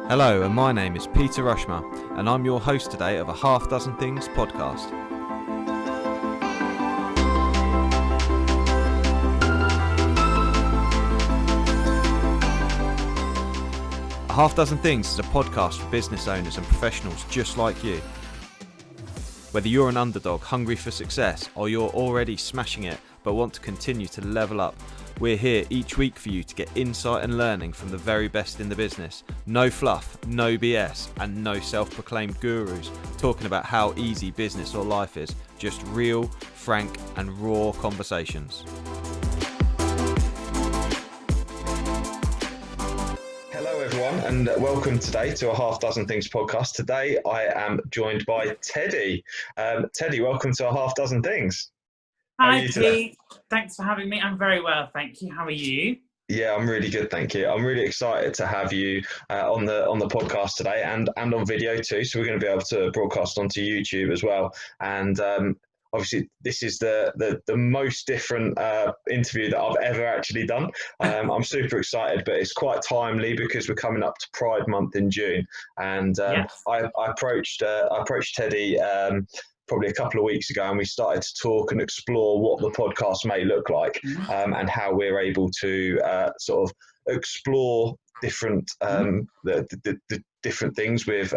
Hello, and my name is Peter Rushmer, and I'm your host today of a Half Dozen Things podcast. A Half Dozen Things is a podcast for business owners and professionals just like you. Whether you're an underdog hungry for success or you're already smashing it but want to continue to level up, we're here each week for you to get insight and learning from the very best in the business. No fluff, no BS, and no self-proclaimed gurus talking about how easy business or life is. Just real, frank, and raw conversations. Hello everyone, and welcome today to a Half Dozen Things podcast. Today I am joined by Teddi. Teddi, welcome to a Half Dozen Things. Hi Pete, thanks for having me. I'm very well, thank you. How are you? Yeah, I'm really good, thank you. I'm really excited to have you on the podcast today and on video too. So we're going to be able to broadcast onto YouTube as well. And obviously, this is the most different interview that I've ever actually done. I'm super excited, but it's quite timely because we're coming up to Pride Month in June. And Yes. I approached Teddi probably a couple of weeks ago, and we started to talk and explore what the podcast may look like, and how we're able to sort of explore different the different things with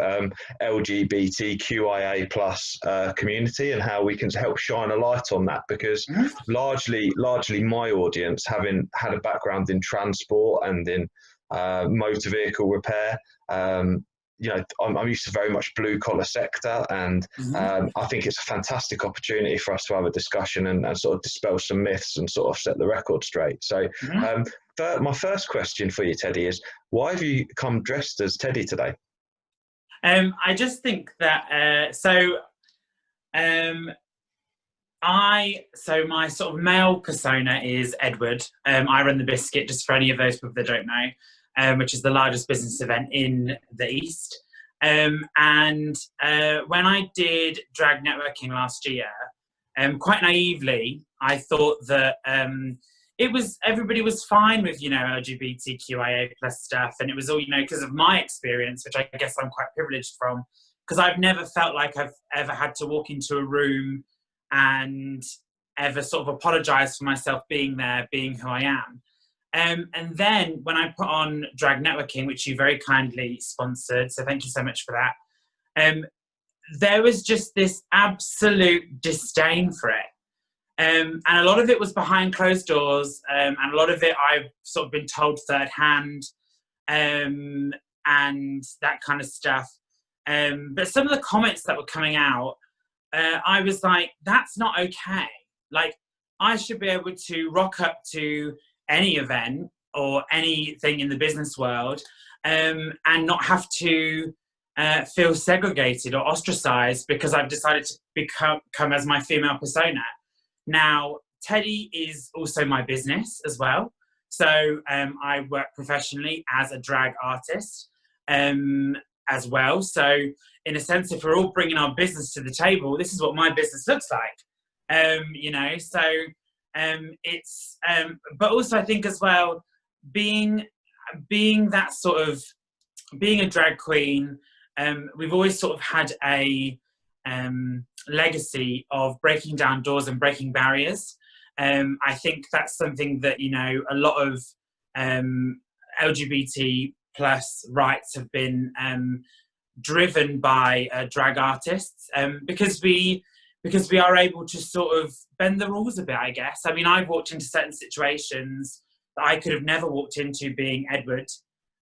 Lgbtqia plus community, and how we can help shine a light on that, because largely my audience, having had a background in transport and in motor vehicle repair, I'm used to very much blue collar sector, and I think it's a fantastic opportunity for us to have a discussion and sort of dispel some myths and sort of set the record straight. So my first question for you, Teddi, is why have you come dressed as Teddi today? I just think that my sort of male persona is Edward. I run the Biscuit, just for any of those people that don't know. Which is the largest business event in the East. And when I did drag networking last year, quite naively, I thought that everybody was fine with, LGBTQIA plus stuff. And it was all, because of my experience, which I guess I'm quite privileged from, because I've never felt like I've ever had to walk into a room and ever sort of apologize for myself being there, being who I am. And then when I put on Drag Networking, which you very kindly sponsored, so thank you so much for that, there was just this absolute disdain for it. And a lot of it was behind closed doors, and a lot of it I've sort of been told third hand, and that kind of stuff. But some of the comments that were coming out, I was like, that's not okay. Like, I should be able to rock up to any event or anything in the business world, and not have to feel segregated or ostracized because I've decided to come as my female persona. Now, Teddi is also my business as well. So I work professionally as a drag artist as well. So in a sense, if we're all bringing our business to the table, this is what my business looks like. It's but also I think as well, being that sort of being a drag queen, we've always sort of had a legacy of breaking down doors and breaking barriers. I think that's something that a lot of LGBT plus rights have been driven by drag artists, because we are able to sort of bend the rules a bit, I guess. I mean, I've walked into certain situations that I could have never walked into being Edward.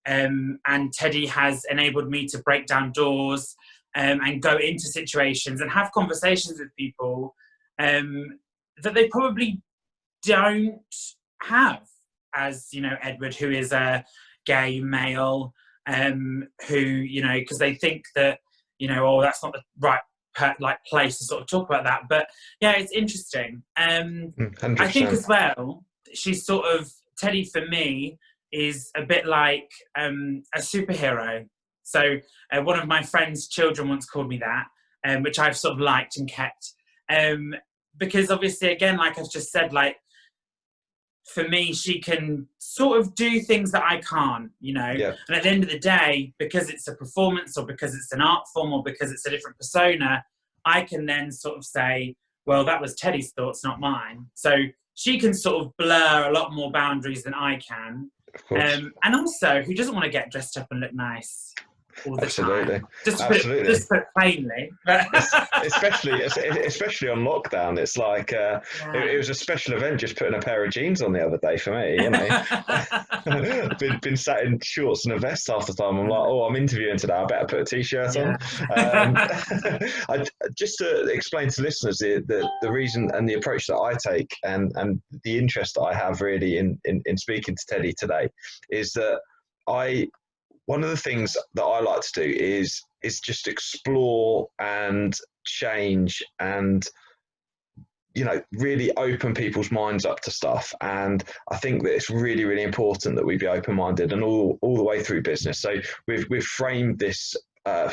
And Teddi has enabled me to break down doors and go into situations and have conversations with people that they probably don't have as, Edward, who is a gay male, who, because they think that, that's not the right place to sort of talk about that. But yeah, it's interesting. 100%. I think as well, she's sort of, Teddi for me is a bit like a superhero. So one of my friend's children once called me that, which I've sort of liked and kept, because obviously, again, like I've just said, like for me, she can sort of do things that I can't, you know. Yeah. And at the end of the day, because it's a performance or because it's an art form or because it's a different persona, I can then sort of say, well, that was Teddy's thoughts, not mine. So she can sort of blur a lot more boundaries than I can. Of course. And also, who doesn't want to get dressed up and look nice all the Absolutely. time? Just Absolutely. Put it plainly. especially on lockdown, it's like it was a special event just putting a pair of jeans on the other day for me. You know, been sat in shorts and a vest half the time. I'm like, oh, I'm interviewing today. I better put a t-shirt on. Just to explain to listeners the reason and the approach that I take and the interest that I have really in speaking to Teddi today is that one of the things that I like to do is just explore and change and, you know, really open people's minds up to stuff. And I think that it's really, really important that we be open-minded and all the way through business. So we've framed this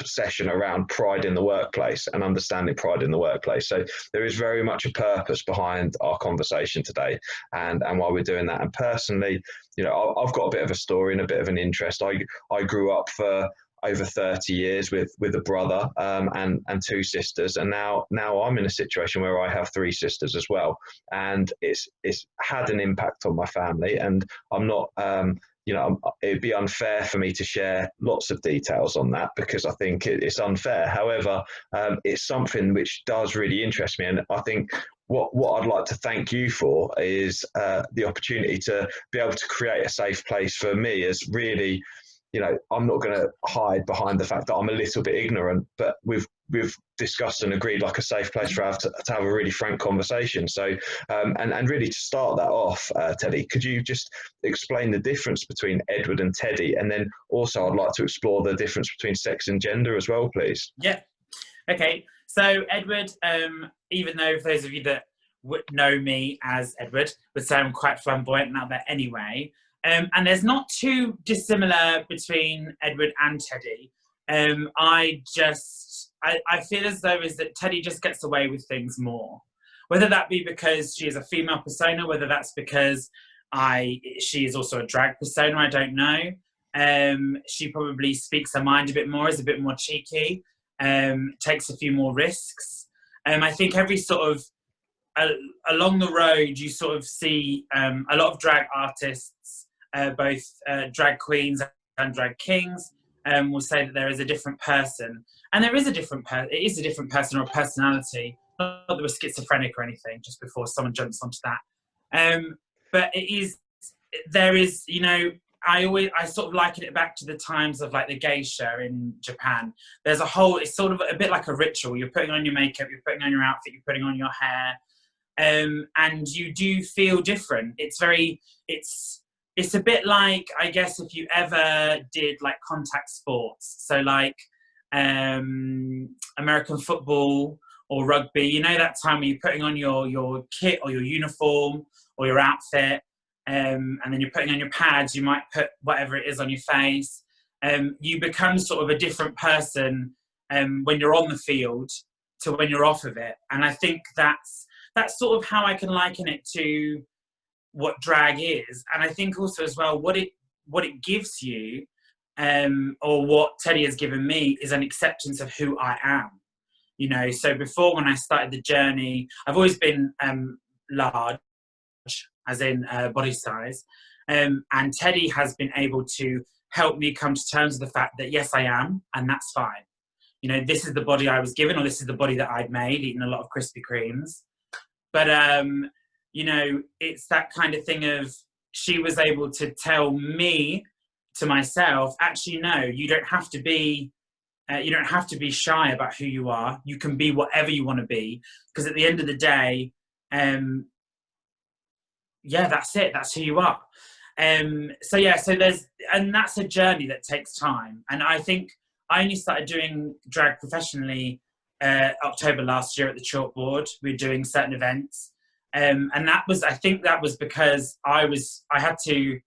session around pride in the workplace and understanding pride in the workplace. So there is very much a purpose behind our conversation today and why we're doing that. And personally, you know, I've got a bit of a story and a bit of an interest. I grew up for over 30 years with a brother and two sisters, and now I'm in a situation where I have three sisters as well, and it's had an impact on my family. And I'm not you know, it'd be unfair for me to share lots of details on that because I think it's unfair. However, it's something which does really interest me, and I think what I'd like to thank you for is the opportunity to be able to create a safe place for me. As really, you know, I'm not going to hide behind the fact that I'm a little bit ignorant, but we've discussed and agreed like a safe place for us to have a really frank conversation. So, and really to start that off, Teddi, could you just explain the difference between Edward and Teddi? And then also I'd like to explore the difference between sex and gender as well, please. Yeah. Okay. So Edward, even though for those of you that would know me as Edward, would say I'm quite flamboyant and out there anyway. And there's not too dissimilar between Edward and Teddi. I feel as though is that Teddi just gets away with things more. Whether that be because she is a female persona, whether that's because she is also a drag persona, I don't know. She probably speaks her mind a bit more, is a bit more cheeky, takes a few more risks. I think every sort of along the road, you sort of see a lot of drag artists, both drag queens and drag kings, will say that there is a different person, and there is a different person. It is a different person or a personality. Not that we're schizophrenic or anything. Just before someone jumps onto that, but it is. There is, you know, I sort of liken it back to the times of like the geisha in Japan. There's a whole. It's sort of a bit like a ritual. You're putting on your makeup. You're putting on your outfit. You're putting on your hair. And you do feel different. It's a bit like, I guess, if you ever did like contact sports, so like American football or rugby, you know, that time when you're putting on your kit or your uniform or your outfit, and then you're putting on your pads, you might put whatever it is on your face. You become sort of a different person when you're on the field to when you're off of it. And I think that's sort of how I can liken it to what drag is. And I think also as well, what it gives you, or what Teddi has given me, is an acceptance of who I am. You know, so before, when I started the journey, I've always been large, as in body size. And Teddi has been able to help me come to terms with the fact that, yes, I am, and that's fine. You know, this is the body I was given, or this is the body that I'd made, eating a lot of Krispy Kremes. But, you know, it's that kind of thing of, she was able to tell me, to myself, actually, no, you don't have to be shy about who you are. You can be whatever you want to be, because at the end of the day, yeah, that's it. That's who you are. So that's a journey that takes time. And I think I only started doing drag professionally October last year at the Chalkboard. We were doing certain events. And I think that was because I had to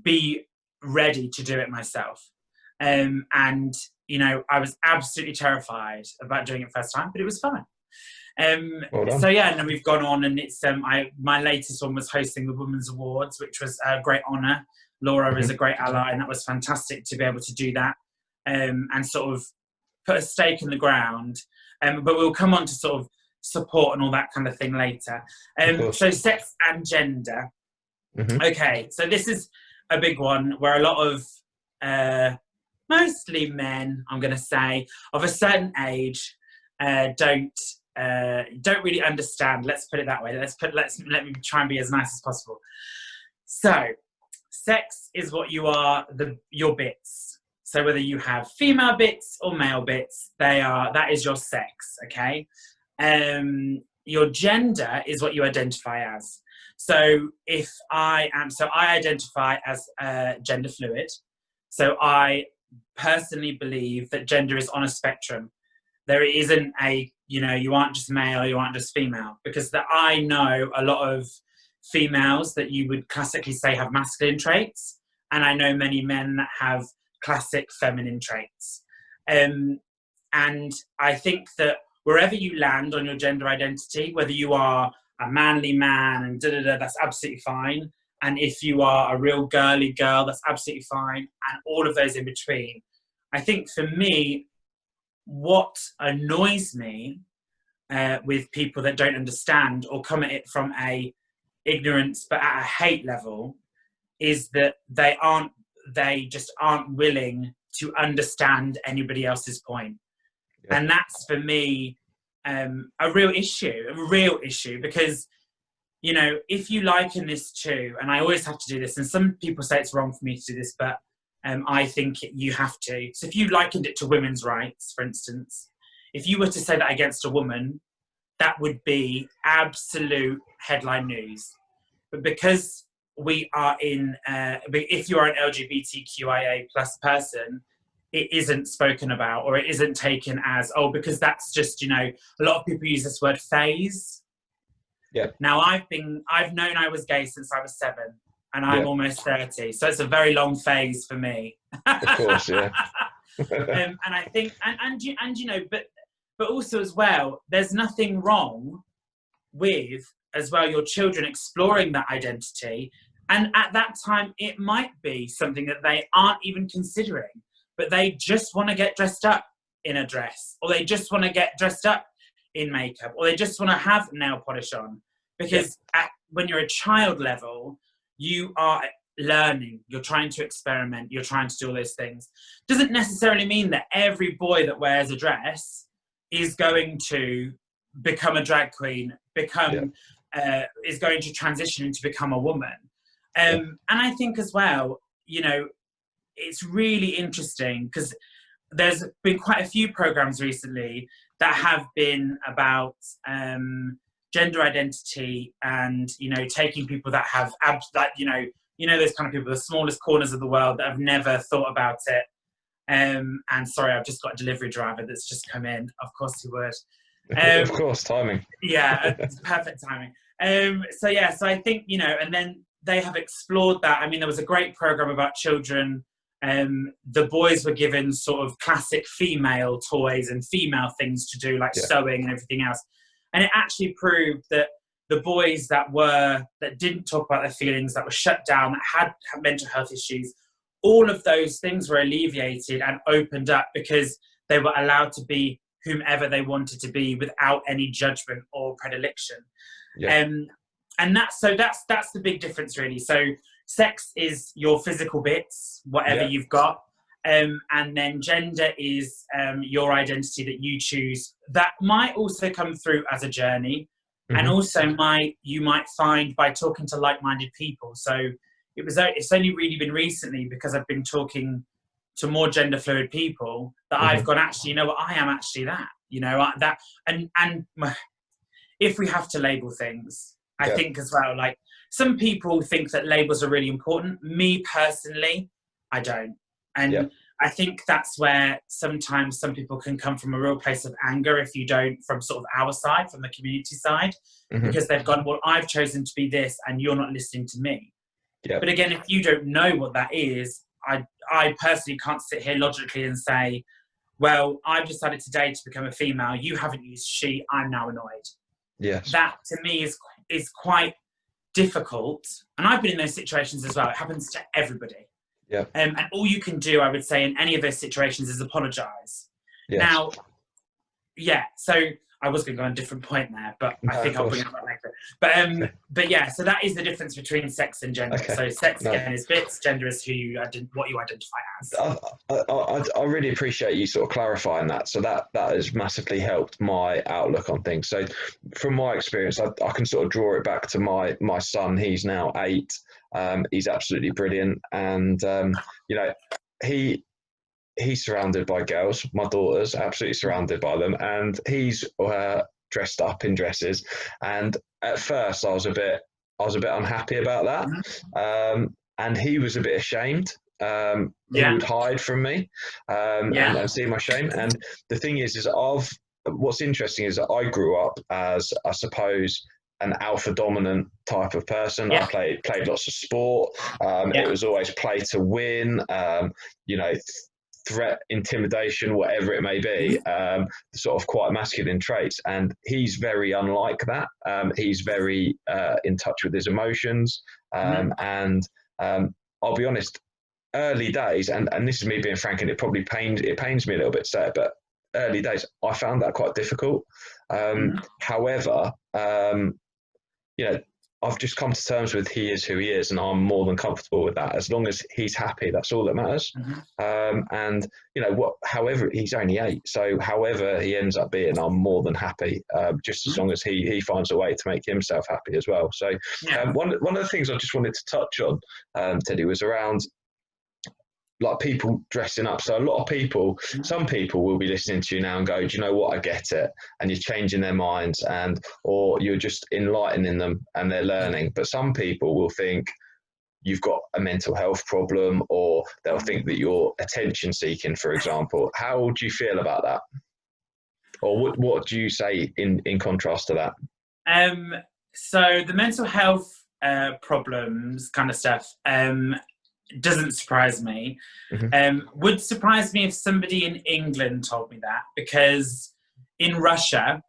be ready to do it myself. And, you know, I was absolutely terrified about doing it first time, but it was fun. Well done. So yeah, and then we've gone on, and it's my latest one was hosting the Women's Awards, which was a great honour. Laura is a great ally, and that was fantastic to be able to do that, and sort of put a stake in the ground. But we'll come on to sort of support and all that kind of thing later. So sex and gender. Okay, so this is a big one where a lot of mostly men, I'm going to say, of a certain age, don't really understand. Let's put it that way. Let me try and be as nice as possible. So, sex is what you are, your bits. So whether you have female bits or male bits, that is your sex. Okay. Your gender is what you identify as. So I identify as gender fluid. So I personally believe that gender is on a spectrum. There isn't you aren't just male, you aren't just female, because I know a lot of females that you would classically say have masculine traits, and I know many men that have classic feminine traits. And I think that wherever you land on your gender identity, whether you are a manly man and that's absolutely fine. And if you are a real girly girl, that's absolutely fine. And all of those in between. I think for me, what annoys me with people that don't understand or come at it from a ignorance but at a hate level is that they just aren't willing to understand anybody else's point. Yeah. And that's for me a real issue, because if you liken this to, and I always have to do this, and some people say it's wrong for me to do this, but I think you have to. So if you likened it to women's rights, for instance, if you were to say that against a woman, that would be absolute headline news. But because we are if you are an LGBTQIA plus person, it isn't spoken about, or it isn't taken as, because that's just, a lot of people use this word phase. Yeah. Now I've known I was gay since I was 7, and I'm almost 30, so it's a very long phase for me. Of course, yeah. And I think, but also as well, there's nothing wrong with as well your children exploring that identity, and at that time it might be something that they aren't even considering, but they just want to get dressed up in a dress, or they just want to get dressed up in makeup, or they just want to have nail polish on. Because when you're a child level, you are learning, you're trying to experiment, you're trying to do all those things. Doesn't necessarily mean that every boy that wears a dress is going to become a drag queen, is going to transition to become a woman. And I think as well, it's really interesting because there's been quite a few programs recently that have been about gender identity and, taking people that have, those kind of people, the smallest corners of the world that have never thought about it. And sorry, I've just got a delivery driver that's just come in. Of course he would. Of course, timing. Yeah, it's perfect timing. So I think, and then they have explored that. I mean, there was a great program about children. The boys were given sort of classic female toys and female things to do, like sewing and everything else. And it actually proved that the boys that didn't talk about their feelings, that were shut down, that had mental health issues, all of those things were alleviated and opened up because they were allowed to be whomever they wanted to be without any judgment or predilection. Yeah. And that's the big difference, really. So sex is your physical bits, whatever you've got. And then gender is your identity that you choose. That might also come through as a journey, and also you might find by talking to like-minded people. So it's only really been recently, because I've been talking to more gender fluid people, that I've gone, actually, I am actually that. And if we have to label things, I think as well, like some people think that labels are really important. Me personally, I don't. And I think that's where sometimes some people can come from a real place of anger if you don't, from sort of our side, from the community side, because they've gone, well, I've chosen to be this and you're not listening to me. But again, if you don't know what that is, I personally can't sit here logically and say, well, I've decided today to become a female. You haven't used she. I'm now annoyed. Yes. That to me is quite difficult. And I've been in those situations as well. It happens to everybody. Yeah. And all you can do, I would say, in any of those situations is apologise. Yes. Now, yeah, so I was going to go on a different point there, but I think I'll bring it back later. But yeah, so that is the difference between sex and gender. Okay. So sex again is bits, gender is what you identify as. I really appreciate you sort of clarifying that. So that has massively helped my outlook on things. So from my experience, I can sort of draw it back to my son. He's now 8. He's absolutely brilliant, and you know, he's surrounded by girls. My daughter's absolutely surrounded by them, and he's dressed up in dresses. And at first, I was a bit unhappy about that, and he was a bit ashamed. He would hide from me and see my shame. And the thing is what's interesting is that I grew up as, I suppose, an alpha dominant type of person. I played lots of sport. It was always play to win. You know, threat, intimidation, whatever it may be, sort of quite masculine traits. And he's very unlike that. He's very in touch with his emotions. And I'll be honest, early days, and this is me being frank, and it pains me a little bit to say it, but early days, I found that quite difficult. However, you know, I've just come to terms with he is who he is, and I'm more than comfortable with that. As long as he's happy, that's all that matters. And you know, however, he's only 8, so however he ends up being, I'm more than happy. Just as long as he finds a way to make himself happy as well. So one of the things I just wanted to touch on, Teddy, was around like people dressing up. So a lot of people, some people will be listening to you now and go, do you know what, I get it. And you're changing their minds, or you're just enlightening them and they're learning. But some people will think you've got a mental health problem, or they'll think that you're attention seeking, for example. How do you feel about that? Or what do you say in contrast to that? So the mental health problems kind of stuff, doesn't surprise me. Would surprise me if somebody in England told me that, because in Russia,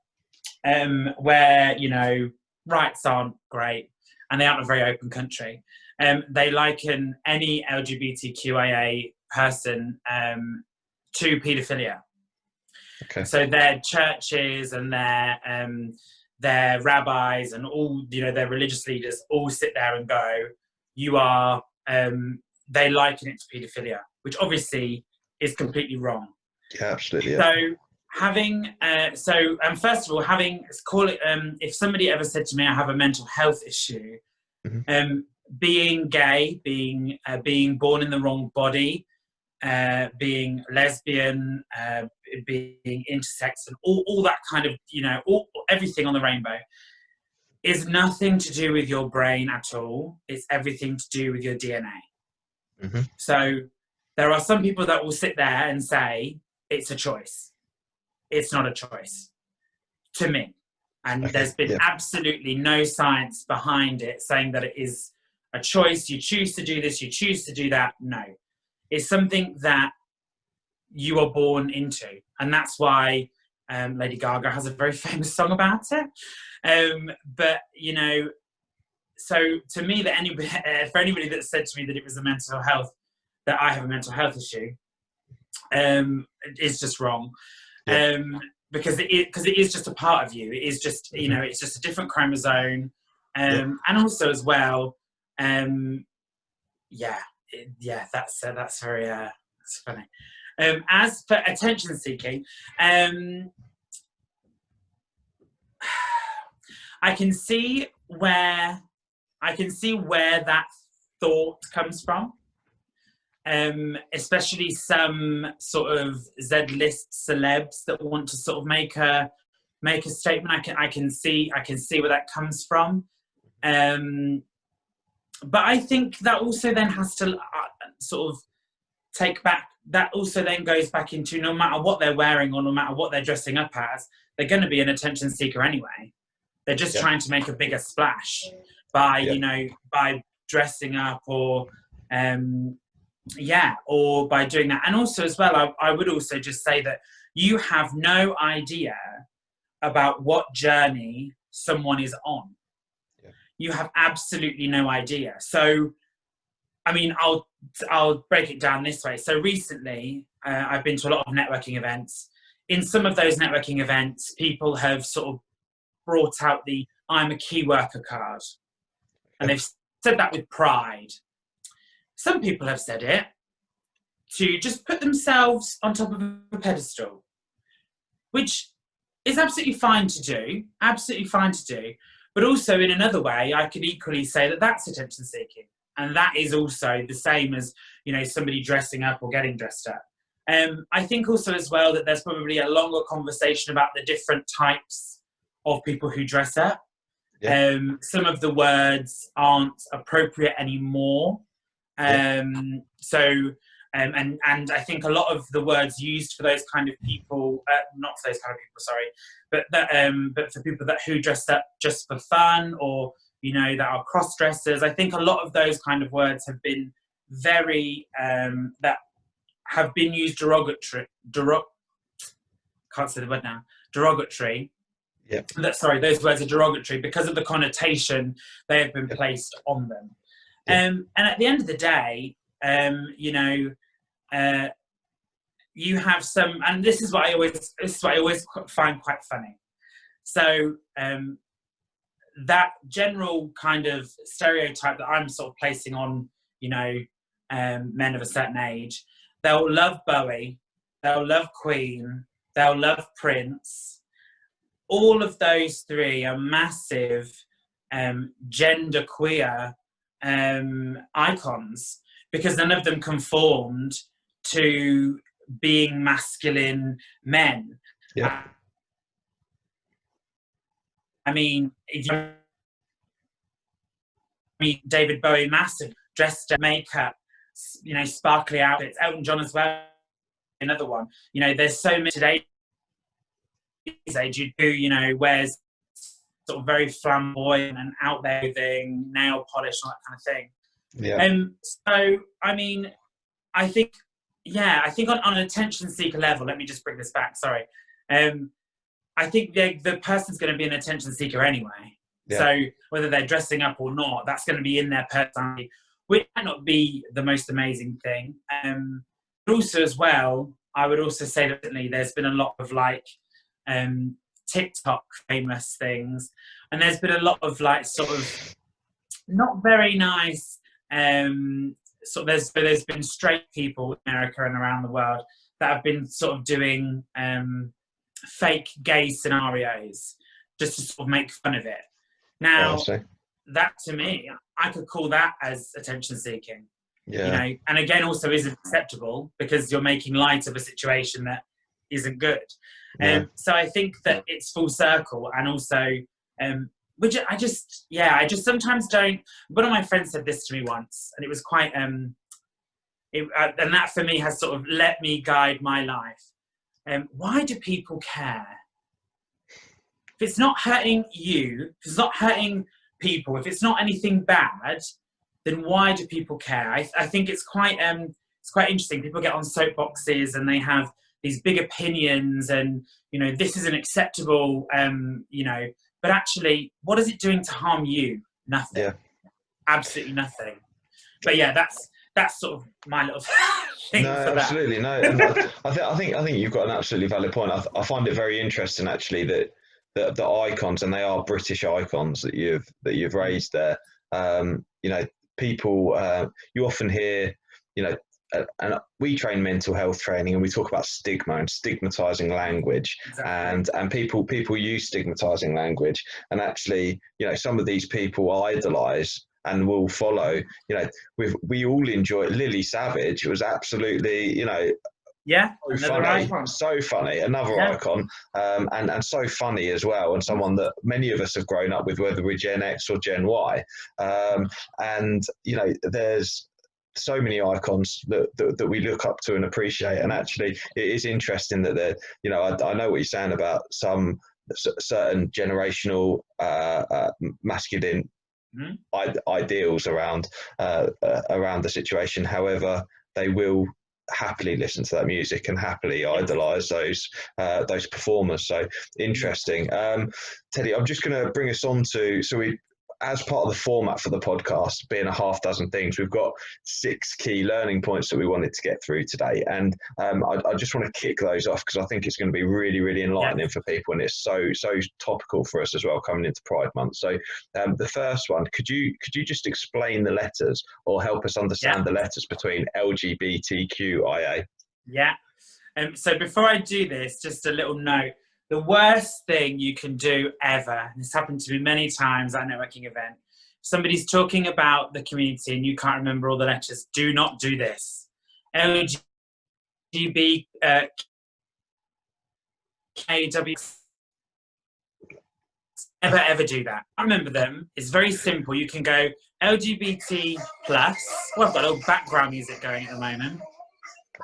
where, you know, rights aren't great and they aren't a very open country, they liken any LGBTQIA person to paedophilia. Okay. So their churches and their rabbis and all, you know, their religious leaders all sit there and go, you are they liken it to paedophilia, which obviously is completely wrong. Yeah, absolutely. So first of all, if somebody ever said to me, I have a mental health issue, being gay, being born in the wrong body, being lesbian, being intersex, and all that kind of, you know, everything on the rainbow, is nothing to do with your brain at all. It's everything to do with your DNA. So there are some people that will sit there and say it's a choice. It's not a choice to me. And there's been absolutely no science behind it saying that it is a choice. You choose to do this, you choose to do that. No, it's something that you are born into. And that's why Lady Gaga has a very famous song about it. But, you know, so to me, for anybody that said to me that it was that I have a mental health issue, is just wrong. Because it is just a part of you. It is just, you know, it's just a different chromosome. And also as well, that's very, that's funny. As for attention seeking, I can see where that thought comes from, especially some sort of Z-list celebs that want to sort of make a statement. I can see where that comes from, but I think that also then has to sort of take back. That also then goes back into, no matter what they're wearing or no matter what they're dressing up as, they're going to be an attention seeker anyway. They're just trying to make a bigger splash by, you know, by dressing up or, yeah, or by doing that. And also as well, I would also just say that you have no idea about what journey someone is on. Yeah. You have absolutely no idea. So, I mean, I'll break it down this way. So recently, I've been to a lot of networking events. In some of those networking events, people have sort of brought out the "I'm a key worker" card, and they've said that with pride. Some people have said it to just put themselves on top of a pedestal, which is absolutely fine to do, absolutely fine to do. But also in another way, I could equally say that that's attention seeking. And that is also the same as, you know, somebody dressing up or getting dressed up. I think also as well that there's probably a longer conversation about the different types of people who dress up. Yeah. Some of the words aren't appropriate anymore. And I think a lot of the words used for those kind of people, not for those kind of people, sorry, but for people that who dress up just for fun, or you know, that are cross dressers, I think a lot of those kind of words have been very that have been used derogatory. Can't say the word now. Derogatory. Yeah. Those words are derogatory because of the connotation they have been placed on them. Yeah. And at the end of the day, you know, you have some, and this is what I always find quite funny. So that general kind of stereotype that I'm sort of placing on, you know, men of a certain age, they'll love Bowie, they'll love Queen, they'll love Prince. All of those three are massive gender queer icons, because none of them conformed to being masculine men. Yeah. I mean, David Bowie, massive, dressed in makeup, you know, sparkly outfits. Elton John as well, another one. You know, there's so many today's age who, you know, wears sort of very flamboyant and out there thing, nail polish, all that kind of thing. Yeah. So, I mean, I think on an attention seeker level, let me just bring this back, sorry. I think the person's going to be an attention seeker anyway. Yeah. So whether they're dressing up or not, that's going to be in their personality, which might not be the most amazing thing. But also as well, I would also say that there's been a lot of like TikTok famous things, and there's been a lot of like sort of not very nice there's been straight people in America and around the world that have been sort of doing fake gay scenarios just to sort of make fun of it. Now, that to me, I could call that as attention seeking. Yeah. You know, and again, also isn't acceptable because you're making light of a situation that isn't good. Yeah. So I think that it's full circle, and also, which I just sometimes don't. One of my friends said this to me once, and it was quite, and that for me has sort of let me guide my life. Why do people care? If it's not hurting you, if it's not hurting people, if it's not anything bad, then why do people care? I think it's quite interesting. People get on soapboxes and they have these big opinions, and you know, this isn't acceptable. You know, but actually, what is it doing to harm you? Nothing. Yeah. Absolutely nothing. But yeah, that's sort of my little thing. No, for absolutely that. no. I think you've got an absolutely valid point. I find it very interesting actually that the icons, and they are British icons that you've raised there. You know, people you often hear, you know, and we train mental health training, and we talk about stigma and stigmatizing language. Exactly. and people use stigmatizing language, and actually, you know, some of these people idolize and will follow. You know, we all enjoy Lily Savage. It was absolutely, you know, so funny, another icon, and so funny as well, and someone that many of us have grown up with, whether we're Gen X or Gen Y. And you know, there's so many icons that we look up to and appreciate. And actually, it is interesting that they're, you know, I know what you're saying about some certain generational masculine ideals around the situation. However, they will happily listen to that music and happily idolize those performers. So interesting. Teddy, I'm just going to bring us on to, so we, as part of the format for the podcast, being a half dozen things, we've got 6 key learning points that we wanted to get through today. And I just want to kick those off because I think it's going to be really, really enlightening for people. And it's so topical for us as well coming into Pride Month. So the first one, could you just explain the letters or help us understand the letters between LGBTQIA? Yeah. So before I do this, just a little note. The worst thing you can do ever, and this happened to me many times at a networking event, somebody's talking about the community and you can't remember all the letters, do not do this. LGB, KW, never ever do that. I remember them. It's very simple. You can go LGBT plus. Well, I've got a little background music going at the moment.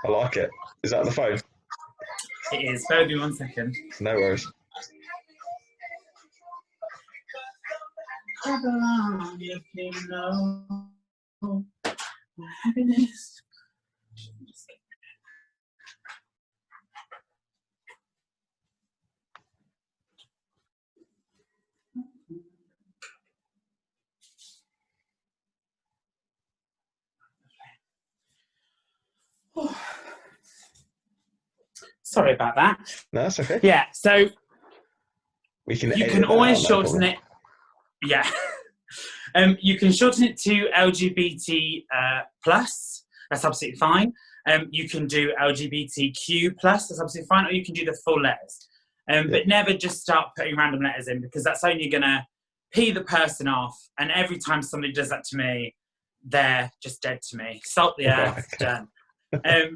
I like it. Is that on the phone? It is. Bear with me 1 second. No worries. If you know happiness. Sorry about that. No, that's okay. Yeah, so we can. You can always shorten it. Yeah, you can shorten it to LGBT plus. That's absolutely fine. You can do LGBTQ plus. That's absolutely fine. Or you can do the full letters. But never just start putting random letters in because that's only gonna pee the person off. And every time somebody does that to me, they're just dead to me. Salt the earth, done.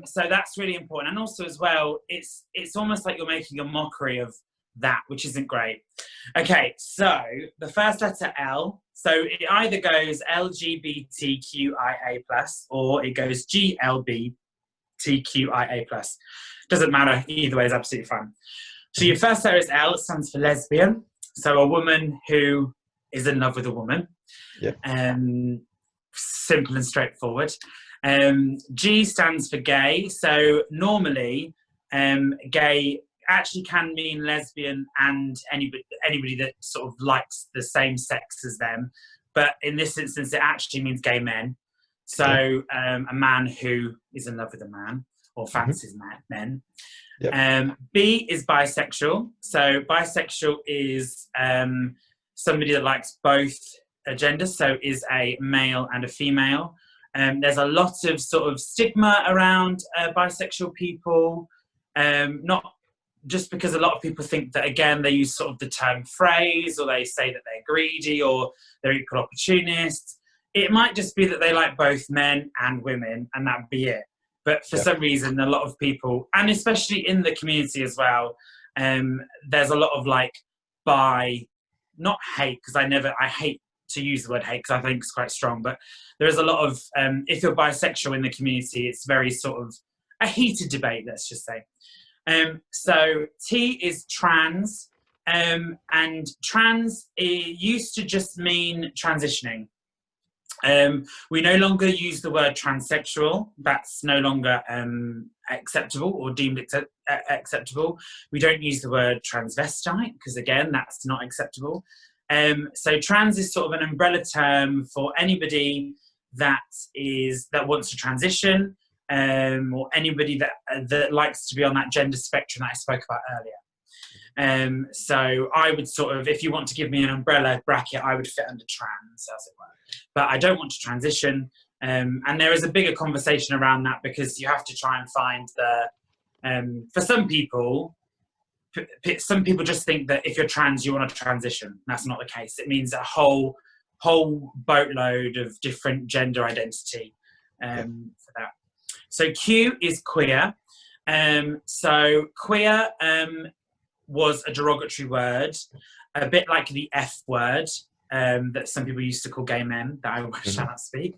So that's really important. And also as well, it's almost like you're making a mockery of that, which isn't great. Okay, so the first letter L, so it either goes LGBTQIA plus or it goes GLBTQIA plus. Doesn't matter, either way is absolutely fine. So your first letter is L, it stands for lesbian, so a woman who is in love with a woman. Simple and straightforward. G stands for gay, so normally gay actually can mean lesbian and anybody that sort of likes the same sex as them, but in this instance it actually means gay men, so a man who is in love with a man or fancies men. B is bisexual, so bisexual is somebody that likes both genders, so is a male and a female. There's a lot of sort of stigma around bisexual people, not just because a lot of people think that, again, they use sort of the term phrase, or they say that they're greedy or they're equal opportunists. It might just be that they like both men and women, and that'd be it. But for some reason, a lot of people, and especially in the community as well, there's a lot of like not hate, because I hate to use the word hate because I think it's quite strong, but there is a lot of, if you're bisexual in the community, it's very sort of a heated debate, let's just say. So T is trans, and trans used to just mean transitioning. We no longer use the word transsexual. That's no longer acceptable or deemed acceptable. We don't use the word transvestite because, again, that's not acceptable. So trans is sort of an umbrella term for anybody that wants to transition, or anybody that likes to be on that gender spectrum that I spoke about earlier. So I would sort of, if you want to give me an umbrella bracket, I would fit under trans, as it were. But I don't want to transition. And there is a bigger conversation around that because you have to try and find for some people just think that if you're trans, you want to transition. That's not the case. It means a whole boatload of different gender identity for that. So Q is queer. So queer was a derogatory word, a bit like the F word that some people used to call gay men, that I shall not speak.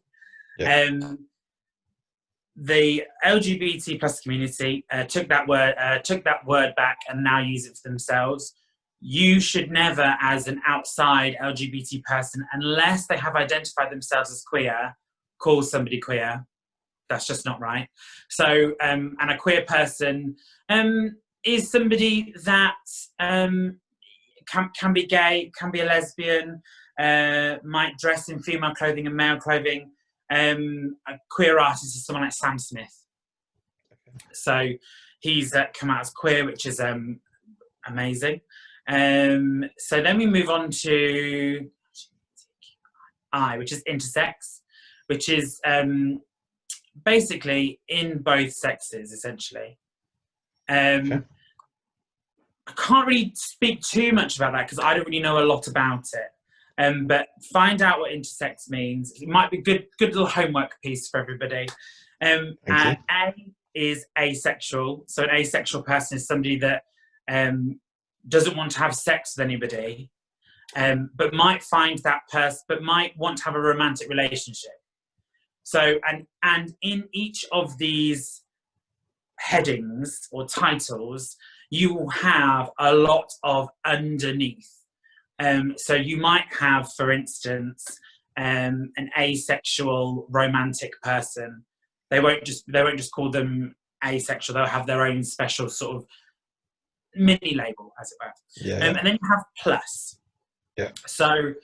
The LGBT plus community took that word back and now use it for themselves. You should never, as an outside LGBT person, unless they have identified themselves as queer, call somebody queer. That's just not right. So, and a queer person is somebody that can be gay, can be a lesbian, might dress in female clothing and male clothing. A queer artist is someone like Sam Smith. So he's come out as queer, which is amazing. So then we move on to I, which is intersex, which is basically in both sexes, essentially. Okay. I can't really speak too much about that because I don't really know a lot about it. But find out what intersex means. It might be good little homework piece for everybody. A is asexual. So an asexual person is somebody that doesn't want to have sex with anybody, but might find that person, but might want to have a romantic relationship. So, and in each of these headings or titles, you will have a lot of underneath. So you might have, for instance, an asexual romantic person. They won't just call them asexual. They'll have their own special sort of mini label, as it were. And then you have plus. Yeah. So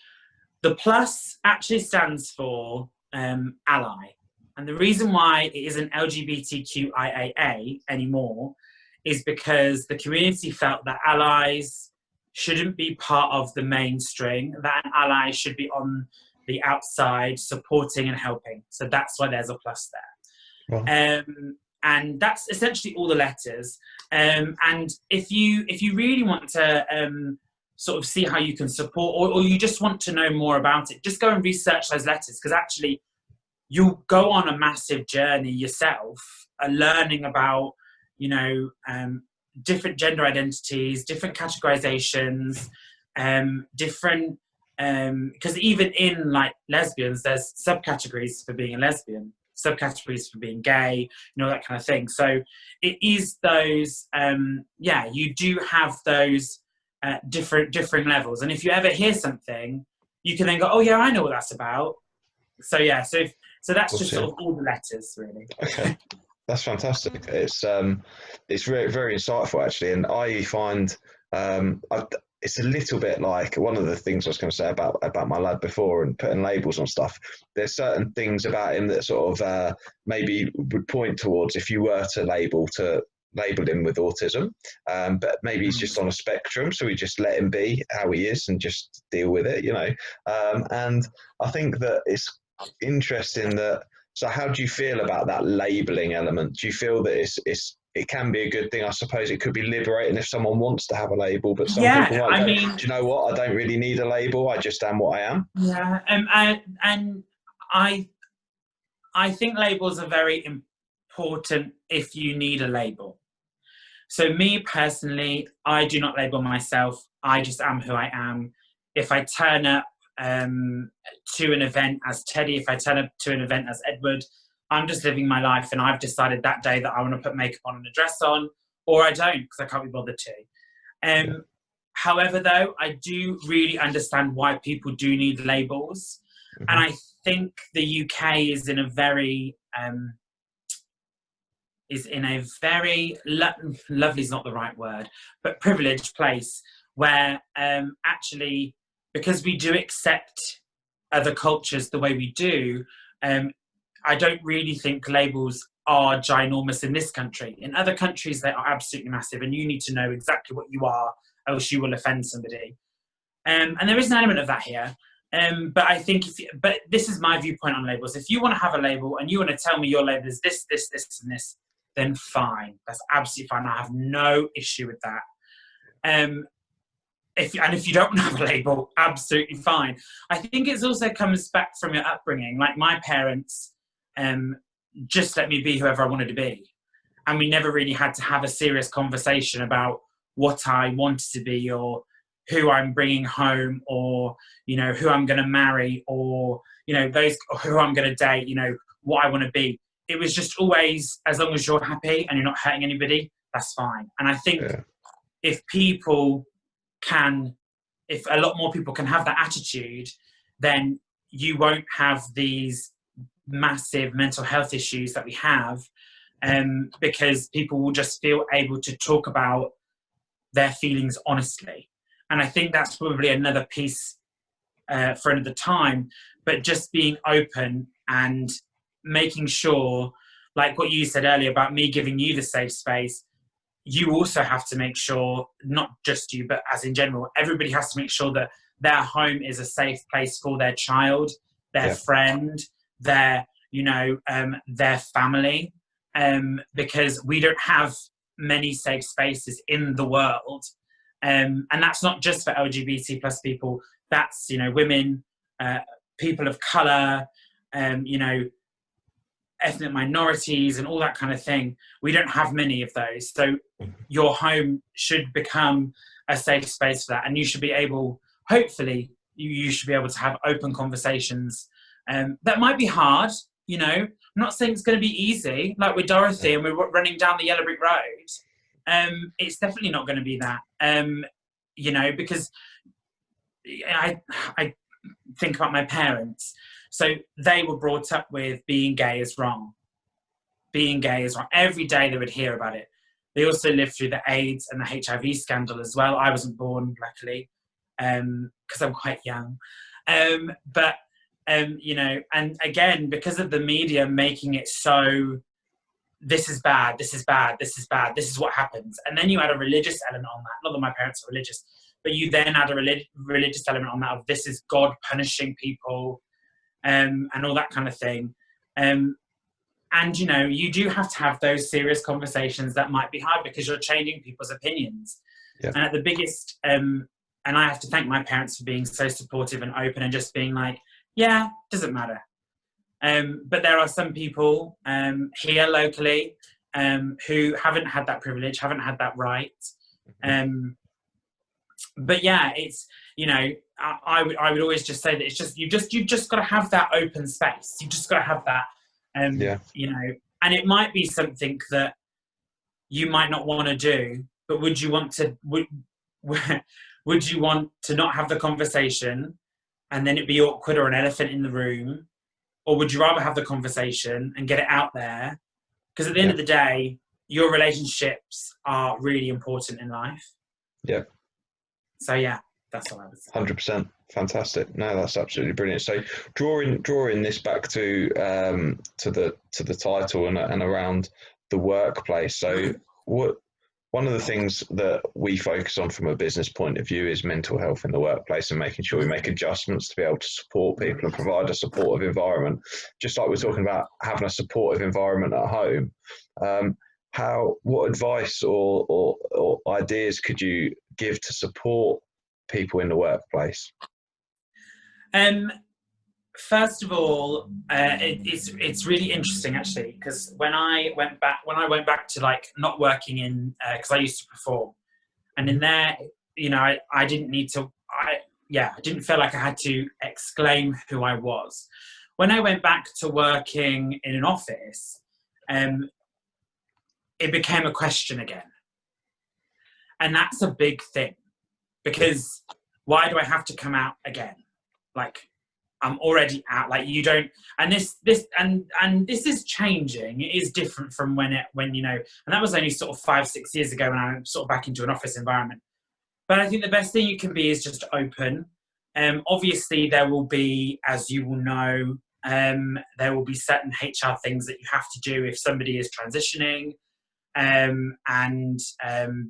the plus actually stands for ally. And the reason why it isn't LGBTQIAA anymore is because the community felt that allies shouldn't be part of the mainstream, that an ally should be on the outside supporting and helping. So that's why there's a plus there. Wow. And that's essentially all the letters. And if you really want to sort of see how you can support, or you just want to know more about it, just go and research those letters, because actually you'll go on a massive journey yourself, learning about, you know, different gender identities, different categorizations, different, because even in like lesbians, there's subcategories for being a lesbian, subcategories for being gay, you know, that kind of thing. So it is those, you do have those different levels. And if you ever hear something, you can then go, oh yeah, I know what that's about. So yeah, so that's just sort of all the letters, really. Okay, that's fantastic. It's very, very insightful, actually, and I find it's a little bit like one of the things I was going to say about my lad before and putting labels on stuff. There's certain things about him that sort of maybe would point towards if you were to label him with autism, but maybe he's just on a spectrum, so we just let him be how he is and just deal with it, you know. And I think that it's interesting that. So, how do you feel about that labeling element? Do you feel that it can be a good thing? I suppose it could be liberating if someone wants to have a label, but some people might go, do you know what? I don't really need a label. I just am what I am. Yeah, and I think labels are very important if you need a label. So me personally, I do not label myself. I just am who I am. If I turn up to an event as Teddy, if I turn up to an event as Edward, I'm just living my life, and I've decided that day that I want to put makeup on and a dress on, or I don't because I can't be bothered to. However, though, I do really understand why people do need labels, and I think the UK is in a very lovely is not the right word, but privileged place where actually, because we do accept other cultures the way we do, I don't really think labels are ginormous in this country. In other countries, they are absolutely massive, and you need to know exactly what you are, else you will offend somebody. And there is an element of that here. But I think, but this is my viewpoint on labels. If you want to have a label and you want to tell me your label is this, and this, then fine. That's absolutely fine. I have no issue with that. If you don't want to have a label, absolutely fine. I think it also comes back from your upbringing. Like my parents just let me be whoever I wanted to be. And we never really had to have a serious conversation about what I wanted to be, or who I'm bringing home, or, you know, who I'm going to marry, or, you know, or who I'm going to date, you know, what I want to be. It was just always, as long as you're happy and you're not hurting anybody, that's fine. And I think if a lot more people can have that attitude, then you won't have these massive mental health issues that we have, because people will just feel able to talk about their feelings honestly. And I think that's probably another piece for another time, but just being open and making sure, like what you said earlier about me giving you the safe space, you also have to make sure, not just you, but as in general, everybody has to make sure that their home is a safe place for their child, their friend, their, their family, because we don't have many safe spaces in the world. And that's not just for LGBT plus people, that's, women, people of colour, ethnic minorities and all that kind of thing. We don't have many of those. So your home should become a safe space for that. And you should be able, hopefully, you should be able to have open conversations. That might be hard, I'm not saying it's going to be easy, like with Dorothy and we're running down the yellow brick road. It's definitely not going to be that, because I think about my parents. So they were brought up with being gay is wrong. Being gay is wrong. Every day they would hear about it. They also lived through the AIDS and the HIV scandal as well. I wasn't born, luckily, because I'm quite young. And again, because of the media making it so, this is bad, this is bad, this is bad, this is what happens. And then you add a religious element on that. Not that my parents are religious, but you then add a religious element on that of this is God punishing people, and all that kind of thing. And, you do have to have those serious conversations that might be hard because you're changing people's opinions. Yeah. And at the biggest, and I have to thank my parents for being so supportive and open and just being like, yeah, doesn't matter. But there are some people here locally who haven't had that privilege, haven't had that right. But yeah, it's, I would always just say that it's just, you've just got to have that open space. You've just got to have that, and it might be something that you might not want to do, but would you want to not have the conversation and then it be awkward or an elephant in the room? Or would you rather have the conversation and get it out there? Because at the end of the day, your relationships are really important in life. Yeah. So yeah, that's what I would say. 100%. Fantastic. No, that's absolutely brilliant. So drawing this back to the title and around the workplace. So one of the things that we focus on from a business point of view is mental health in the workplace and making sure we make adjustments to be able to support people and provide a supportive environment. Just like we're talking about having a supportive environment at home, what advice or ideas could you give to support people in the workplace? First of all, it's really interesting actually, because when I went back to like not working in, because I used to perform, and in there, I didn't need to, I didn't feel like I had to exclaim who I was. When I went back to working in an office, it became a question again. And that's a big thing, because why do I have to come out again? Like, I'm already out. Like, you don't, and this is changing. It is different from when and that was only sort of 5-6 years ago when I went sort of back into an office environment. But I think the best thing you can be is just open. Obviously there will be, as you will know, there will be certain HR things that you have to do if somebody is transitioning, and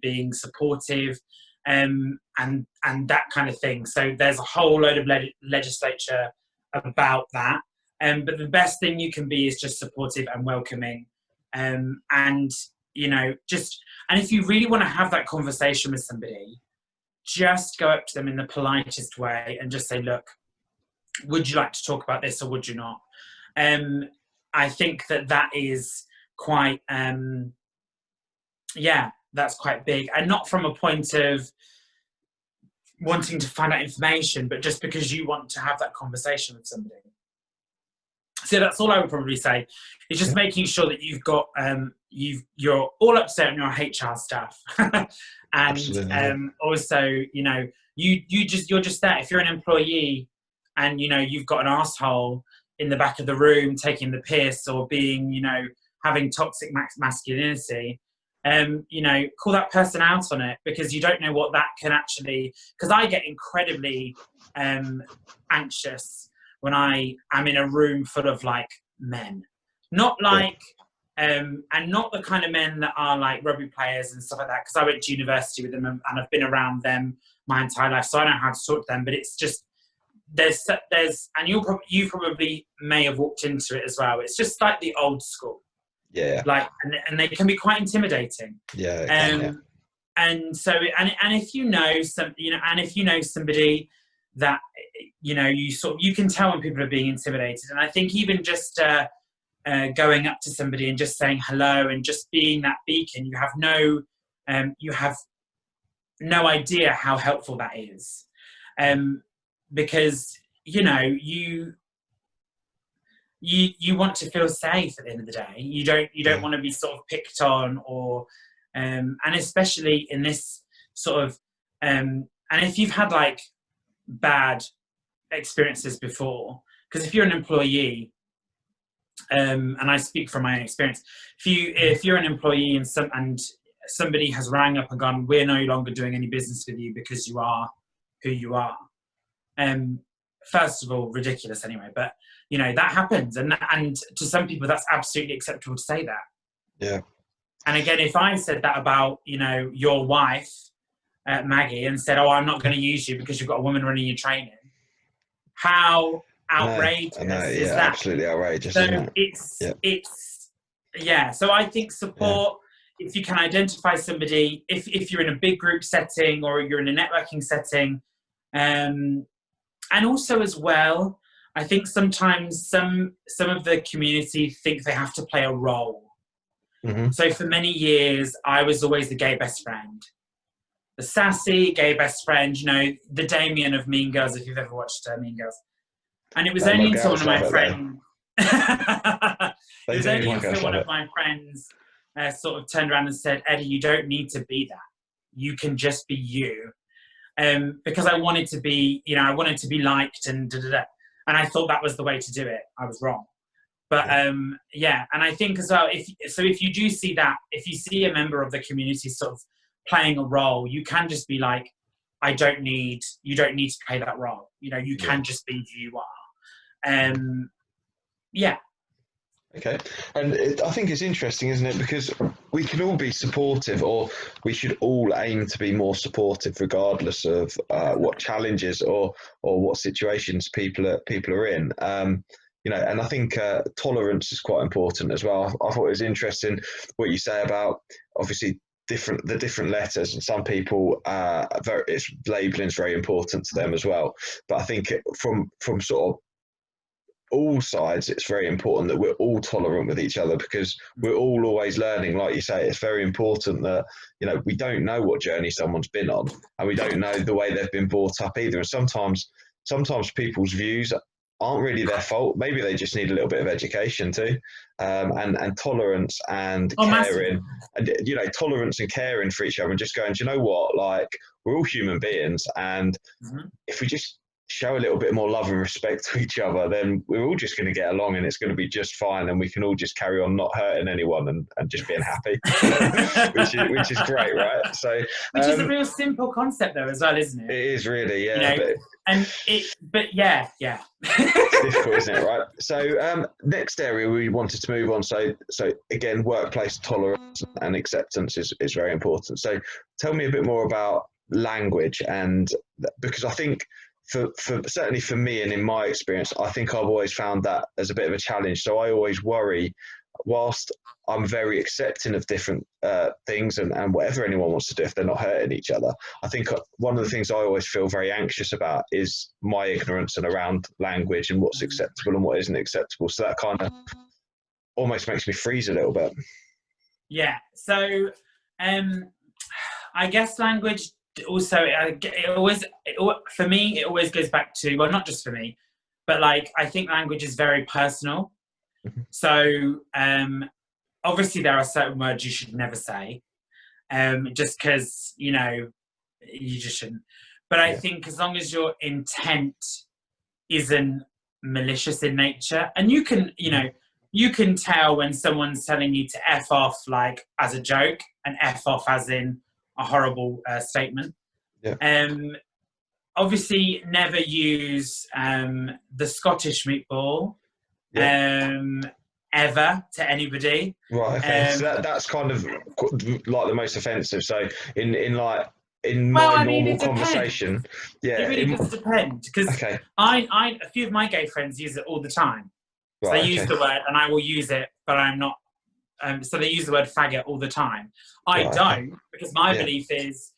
being supportive, and that kind of thing. So there's a whole load of legislature about that. But the best thing you can be is just supportive and welcoming. And if you really want to have that conversation with somebody, just go up to them in the politest way and just say, look, would you like to talk about this or would you not? I think that is quite, that's quite big. And not from a point of wanting to find out information, but just because you want to have that conversation with somebody. So that's all I would probably say. Is just making sure that you've got, you're all up to date on your HR stuff. And also, you're just there. If you're an employee and, you've got an asshole in the back of the room taking the piss or being, you know, having toxic masculinity, you know, call that person out on it, because you don't know what that can actually, because I get incredibly anxious when I am in a room full of like men, not like, and not the kind of men that are like rugby players and stuff like that, because I went to university with them and I've been around them my entire life, so I know how to talk to them. But it's just there's and you probably may have walked into it as well. It's just like the old school, like, and they can be quite intimidating. And so and if you know some, you know, and if you know somebody that, you know, you can tell when people are being intimidated. And I think even just going up to somebody and just saying hello and just being that beacon, you have no idea how helpful that is, because, you know, you want to feel safe at the end of the day. You don't want to be sort of picked on, or and especially in this sort of and if you've had like bad experiences before, because if you're an employee, and I speak from my own experience, if you're an employee and somebody has rang up and gone, we're no longer doing any business with you because you are who you are, first of all, ridiculous anyway, but you know, that happens, and to some people that's absolutely acceptable to say that. And again, if I said that about, you know, your wife, Maggie, and said, oh, I'm not going to use you because you've got a woman running your training, how outrageous is that? Absolutely outrageous. So isn't it? it's so I think support, if you can identify somebody, if you're in a big group setting or you're in a networking setting, and also as well, I think sometimes some of the community think they have to play a role. So for many years, I was always the gay best friend, the sassy gay best friend, you know, the Damien of Mean Girls, if you've ever watched Mean Girls. And it was only until one of my friends, one of my friends sort of turned around and said, Eddie, you don't need to be that. You can just be you. Because I wanted to be, you know, I wanted to be liked and da-da-da. And I thought that was the way to do it. I was wrong. But and I think as well, if you do see that, if you see a member of the community sort of playing a role, you can just be like, you don't need to play that role. You know, you can just be who you are. Okay, and I think it's interesting, isn't it? Because we can all be supportive, or we should all aim to be more supportive, regardless of what challenges or what situations people are in. You know, and I think tolerance is quite important as well. I thought it was interesting what you say about, obviously, the different letters, and some people labeling is very important to them as well. But I think from sort of all sides, it's very important that we're all tolerant with each other, because we're all always learning. Like you say, it's very important that, you know, we don't know what journey someone's been on, and we don't know the way they've been brought up either. And sometimes people's views aren't really their fault. Maybe they just need a little bit of education too, and tolerance and caring, and, you know, tolerance and caring for each other, and just going, do you know what, like, we're all human beings, and if we just show a little bit more love and respect to each other, then we're all just going to get along, and it's going to be just fine, and we can all just carry on not hurting anyone and just being happy, which is great, right? So which is a real simple concept though as well, isn't it? It is really, you know, it's difficult, isn't it, right? So next area we wanted to move on, so again, workplace tolerance and acceptance is very important. So tell me a bit more about language, and because I think for certainly for me, and in my experience, I think I've always found that as a bit of a challenge. So I always worry, whilst I'm very accepting of different things and whatever anyone wants to do if they're not hurting each other, I think one of the things I always feel very anxious about is my ignorance and around language and what's acceptable and what isn't acceptable. So that kind of almost makes me freeze a little bit. Yeah. So I guess language also, for me, it always goes back to, well, not just for me, but like, I think language is very personal. So obviously there are certain words you should never say, just because, you know, you just shouldn't. But I think as long as your intent isn't malicious in nature, and you can, you know, you can tell when someone's telling you to F off, like as a joke, and F off as in a horrible statement. Yeah. Obviously, never use the Scottish meatball ever to anybody. Right. Okay. So that's kind of like the most offensive. So in Well, my I mean, normal it depends. conversation, yeah. It really does depend, because Okay. a few of my gay friends use it all the time. So Right. they use the word, and I will use it, but I'm not. So they use the word faggot all the time. I don't, because my belief is,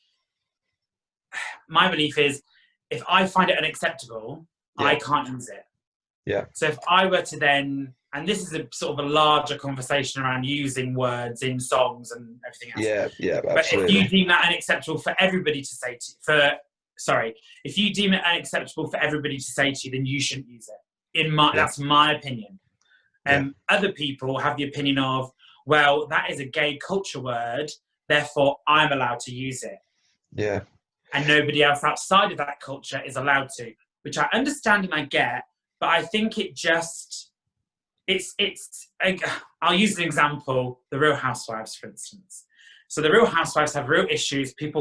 if I find it unacceptable, I can't use it. Yeah. So if I were to then, and this is a sort of a larger conversation around using words in songs and everything else. Yeah. Yeah. But Absolutely. if you deem that unacceptable for everybody to say if you deem it unacceptable for everybody to say to you, then you shouldn't use it. That's my opinion. Other people have the opinion of, well, that is a gay culture word, therefore I'm allowed to use it. Yeah. And nobody else outside of that culture is allowed to, which I understand and I get, but I think I'll use an example, the Real Housewives, for instance. So the Real Housewives have real issues, them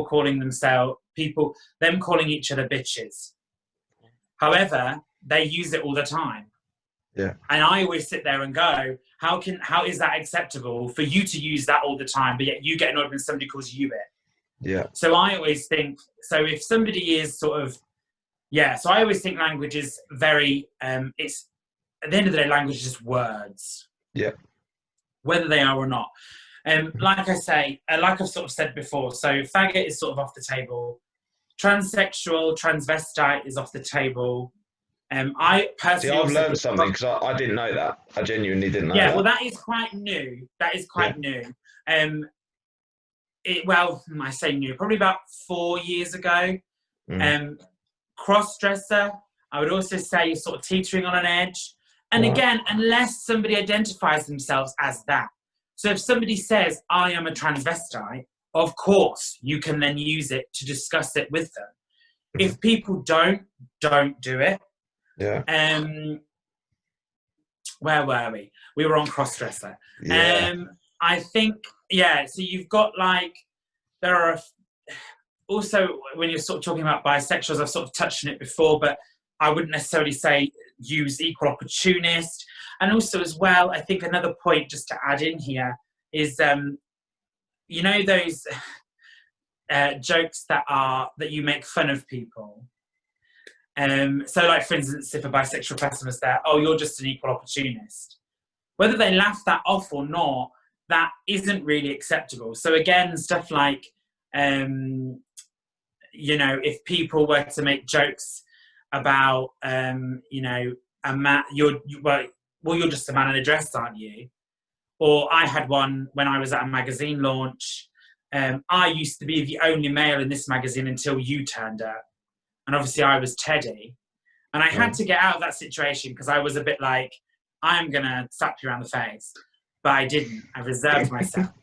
calling each other bitches. However, they use it all the time. Yeah. And I always sit there and go, how is that acceptable for you to use that all the time, but yet you get annoyed when somebody calls you it? Yeah. So I always think, so if somebody is so I always think language is very, it's, at the end of the day, language is just words. Yeah. Whether they are or not. Like I say, like I've sort of said before, so faggot is sort of off the table. Transsexual, transvestite is off the table. I personally... See, I've learned something, because I didn't know that. I genuinely didn't know that. Yeah, well, that is quite new. That is quite new. I say new, probably about 4 years ago. Cross-dresser, I would also say sort of teetering on an edge. And again, unless somebody identifies themselves as that. So if somebody says, I am a transvestite, of course, you can then use it to discuss it with them. If people don't do it. Yeah. Where were we? We were on cross-dresser. Yeah. I think, so you've got there are also, when you're sort of talking about bisexuals, I've sort of touched on it before, but I wouldn't necessarily say use equal opportunist. And also as well, I think another point just to add in here is, those jokes that you make fun of people. So like, for instance, if a bisexual person was there, oh, you're just an equal opportunist. Whether they laugh that off or not, that isn't really acceptable. So again, stuff like, if people were to make jokes about, a man, you're just a man in a dress, aren't you? Or I had one when I was at a magazine launch. I used to be the only male in this magazine until you turned up. And obviously I was Teddy. And I had to get out of that situation, because I was a bit like, I'm going to slap you around the face. But I didn't. I reserved myself.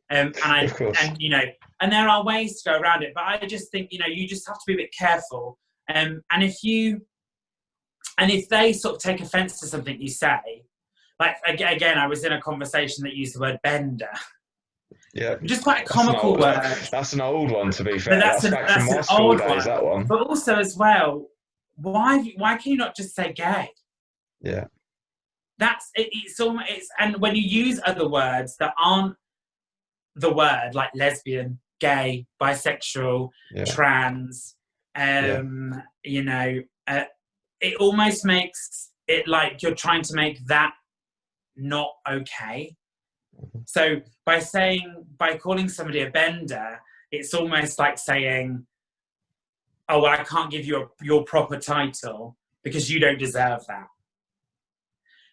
And there are ways to go around it. But I just think, you just have to be a bit careful. And if they sort of take offence to something you say, like, again, I was in a conversation that used the word bender. Yeah. Which is quite a comical word. That's an old one, to be fair. That's back from my school days, that one. But also as well, why can you not just say gay? Yeah. That's it. And when you use other words that aren't the word, like lesbian, gay, bisexual, trans, it almost makes it like you're trying to make that not okay. So by calling somebody a bender, it's almost like saying, oh, well, I can't give you your proper title because you don't deserve that.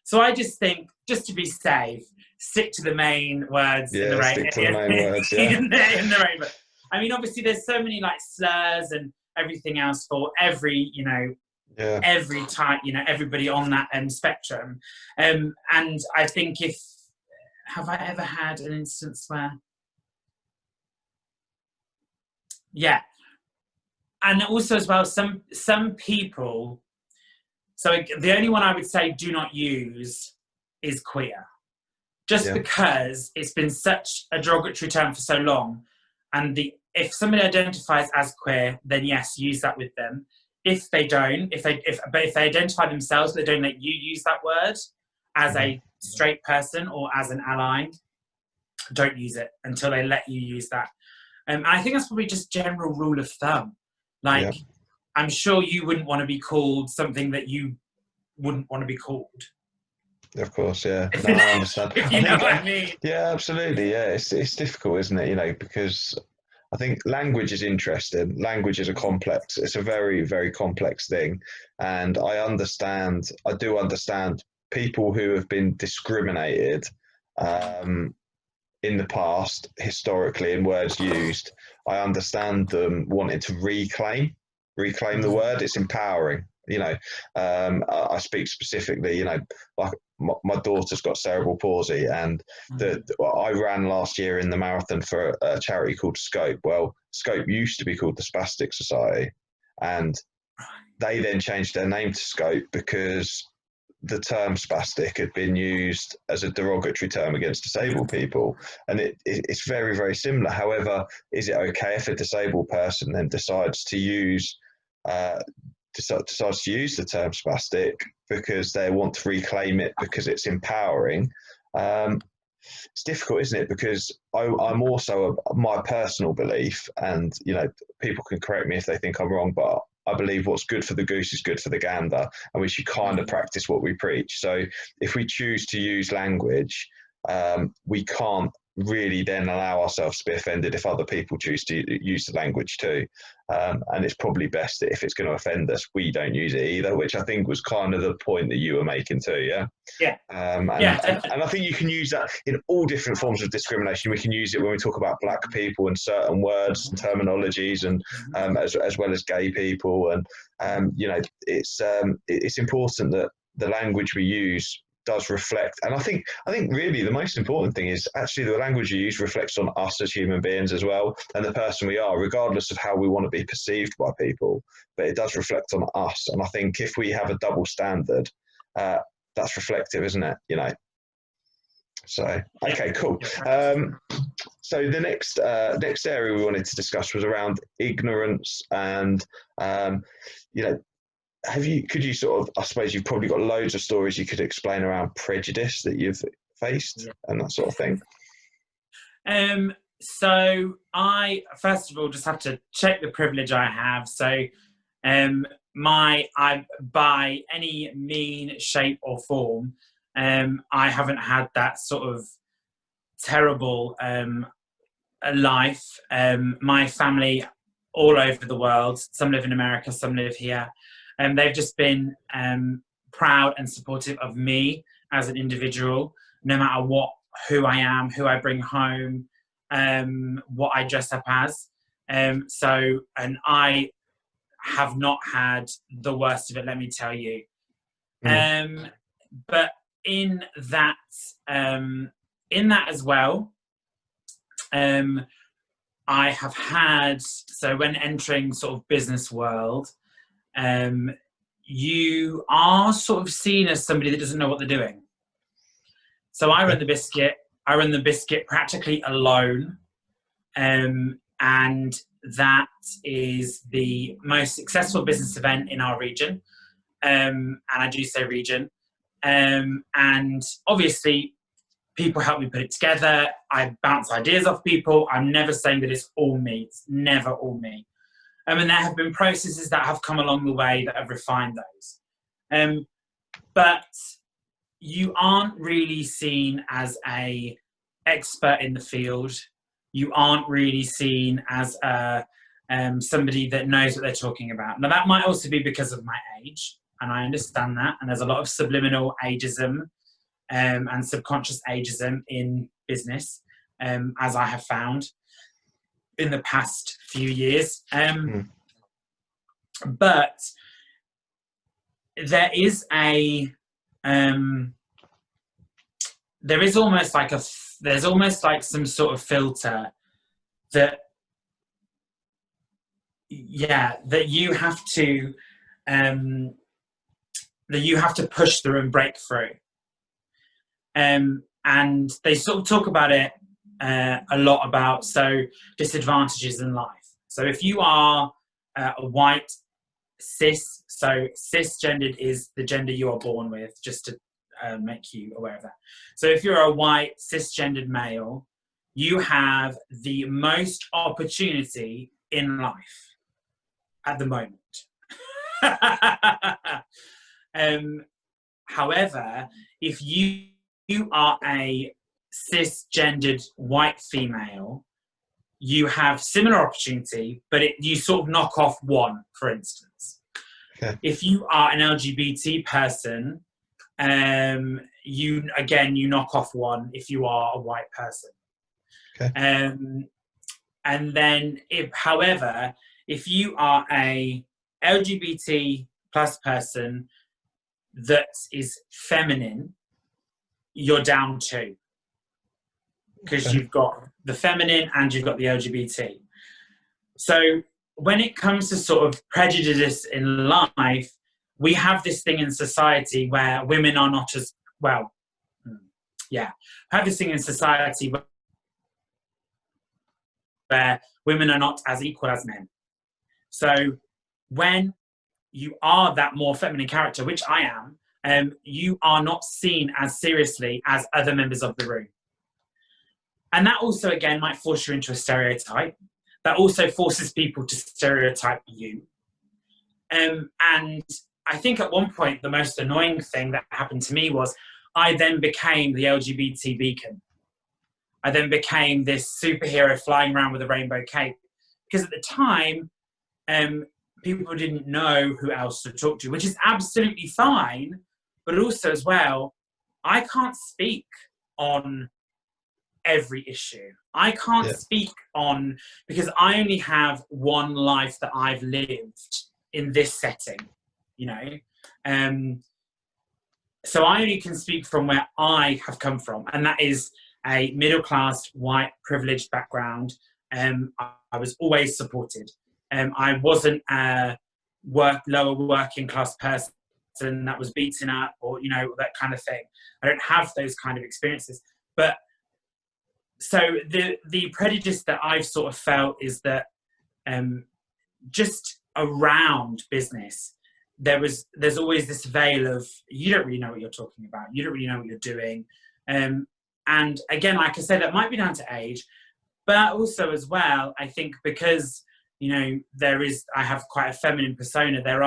So I just think, just to be safe, stick to the main words in the rain. Stick to the main words, in the rainbow. I mean, obviously, there's so many slurs and everything else for every, every type, everybody on that spectrum. And I think have I ever had an instance where, and also as well, some people So the only one I would say do not use is queer. Just because it's been such a derogatory term for so long. And if somebody identifies as queer, then yes, use that with them. If they don't, if they identify themselves, they don't let you use that word as a straight person or as an ally, don't use it until they let you use that. And I think that's probably just general rule of thumb. Like, I'm sure you wouldn't want to be called something that you wouldn't want to be called. Of course, yeah. No, I understand. If you know what I mean. Yeah, absolutely. Yeah, it's difficult, isn't it? You know, because I think language is interesting. Language is it's a very, very complex thing. And I do understand people who have been discriminated in the past, historically, in words used. I understand them wanting to reclaim the word. It's empowering. You know, I speak specifically, you know, like my daughter's got cerebral palsy, and I ran last year in the marathon for a charity called Scope. Well, Scope used to be called the Spastic Society, and they then changed their name to Scope because the term spastic had been used as a derogatory term against disabled people, and it's very, very similar. However, is it okay if a disabled person then decides to use the term spastic because they want to reclaim it because it's empowering? It's difficult, isn't it? Because I'm also my personal belief, and you know, people can correct me if they think I'm wrong, but I believe what's good for the goose is good for the gander, and we should kind of practice what we preach. So if we choose to use language, we can't really then allow ourselves to be offended if other people choose to use the language too. And it's probably best that if it's going to offend us, we don't use it either, which I think was kind of the point that you were making too, yeah? Yeah. And I think you can use that in all different forms of discrimination. We can use it when we talk about black people and certain words and terminologies, and as well as gay people. And you know, it's important that the language we use does reflect, and I think really the most important thing is actually the language you use reflects on us as human beings as well, and the person we are, regardless of how we want to be perceived by people, but it does reflect on us. And I think if we have a double standard, that's reflective, isn't it? You know. So okay, cool. So the next area we wanted to discuss was around ignorance, and you know, could you sort of, I suppose you've probably got loads of stories you could explain around prejudice that you've faced and that sort of thing. So I first of all just have to check the privilege I have. So I by any mean, shape or form, I haven't had that sort of terrible life. My family all over the world, some live in America, some live here. They've just been proud and supportive of me as an individual, no matter who I am, who I bring home, what I dress up as. And I have not had the worst of it, let me tell you. But in that as well, I have had, so when entering sort of business world, you are sort of seen as somebody that doesn't know what they're doing. So I run the biscuit practically alone, and that is the most successful business event in our region, and I do say region, and obviously people help me put it together. I bounce ideas off people. I'm never saying that it's all me. It's never all me. And there have been processes that have come along the way that have refined those. But you aren't really seen as an expert in the field. You aren't really seen as somebody that knows what they're talking about. Now, that might also be because of my age, and I understand that. And there's a lot of subliminal ageism and subconscious ageism in business, as I have found in the past few years. But there is almost like some sort of filter that you have to that you have to push through and break through. And they sort of talk about it a lot about disadvantages in life. So if you are a white cis, so cisgendered is the gender you are born with, just to make you aware of that. So if you're a white cisgendered male, you have the most opportunity in life at the moment. However, if you are a cisgendered white female, you have similar opportunity, but you sort of knock off one, for instance. Okay. If you are an LGBT person, you knock off one if you are a white person. Okay. And then, however, if you are a LGBT plus person that is feminine, you're down two. Because you've got the feminine and you've got the LGBT. So when it comes to sort of prejudice in life, we have this thing in society where women are not as, well, have this thing in society where women are not as equal as men. So when you are that more feminine character, which I am, you are not seen as seriously as other members of the room. And that also, again, might force you into a stereotype. That also forces people to stereotype you. And I think at one point, the most annoying thing that happened to me was I then became the LGBT beacon. I then became this superhero flying around with a rainbow cape. Because at the time, people didn't know who else to talk to, which is absolutely fine. But also as well, I can't speak on every issue. I can't speak on, because I only have one life that I've lived in this setting, you know. So I only can speak from where I have come from, and that is a middle-class, white, privileged background. I was always supported. I wasn't a lower working class person that was beaten up, or, you know, that kind of thing. I don't have those kind of experiences. But so the prejudice that I've sort of felt is that just around business, there's always this veil of, you don't really know what you're talking about, you don't really know what you're doing. And again, like I said, that might be down to age, but also as well, I think because, you know, I have quite a feminine persona, there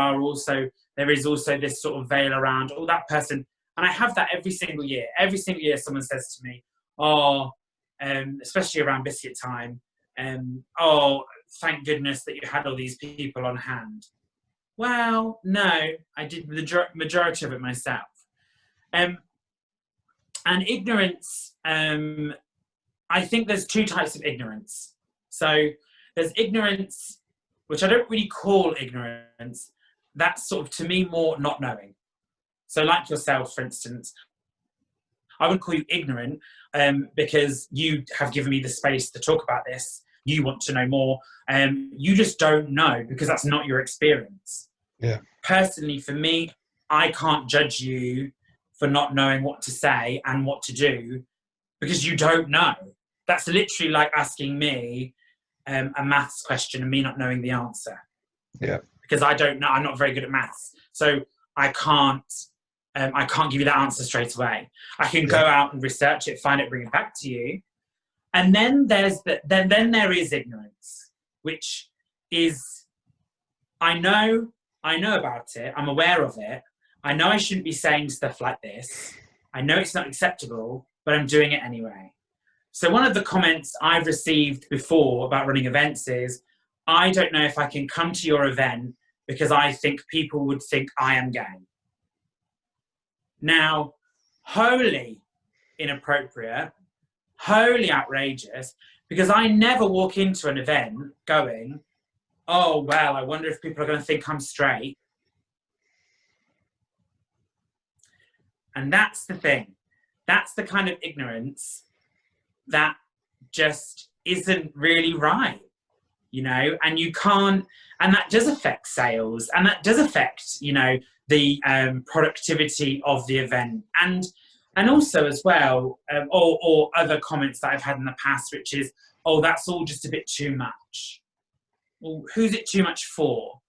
is also this sort of veil around, oh, that person, and I have that every single year. Every single year someone says to me, oh, especially around biscuit time, oh, thank goodness that you had all these people on hand. Well, no, I did the majority of it myself. And ignorance, I think there's two types of ignorance. So there's ignorance, which I don't really call ignorance. That's sort of, to me, more not knowing. So like yourself, for instance, I would call you ignorant because you have given me the space to talk about this. You want to know more. You just don't know because that's not your experience. Yeah. Personally, for me, I can't judge you for not knowing what to say and what to do because you don't know. That's literally like asking me a maths question and me not knowing the answer. Yeah. Because I don't know. I'm not very good at maths. So I can't give you that answer straight away. I can go out and research it, find it, bring it back to you. And then there's then there is ignorance, which is, I know about it. I'm aware of it. I know I shouldn't be saying stuff like this. I know it's not acceptable, but I'm doing it anyway. So one of the comments I've received before about running events is, I don't know if I can come to your event because I think people would think I am gay. Now, wholly inappropriate, wholly outrageous, because I never walk into an event going, oh, well, I wonder if people are going to think I'm straight. And that's the thing. That's the kind of ignorance that just isn't really right, you know, and you can't, and that does affect sales, and that does affect, you know, the productivity of the event, and also as well, or other comments that I've had in the past, which is, oh, that's all just a bit too much. Well, who's it too much for?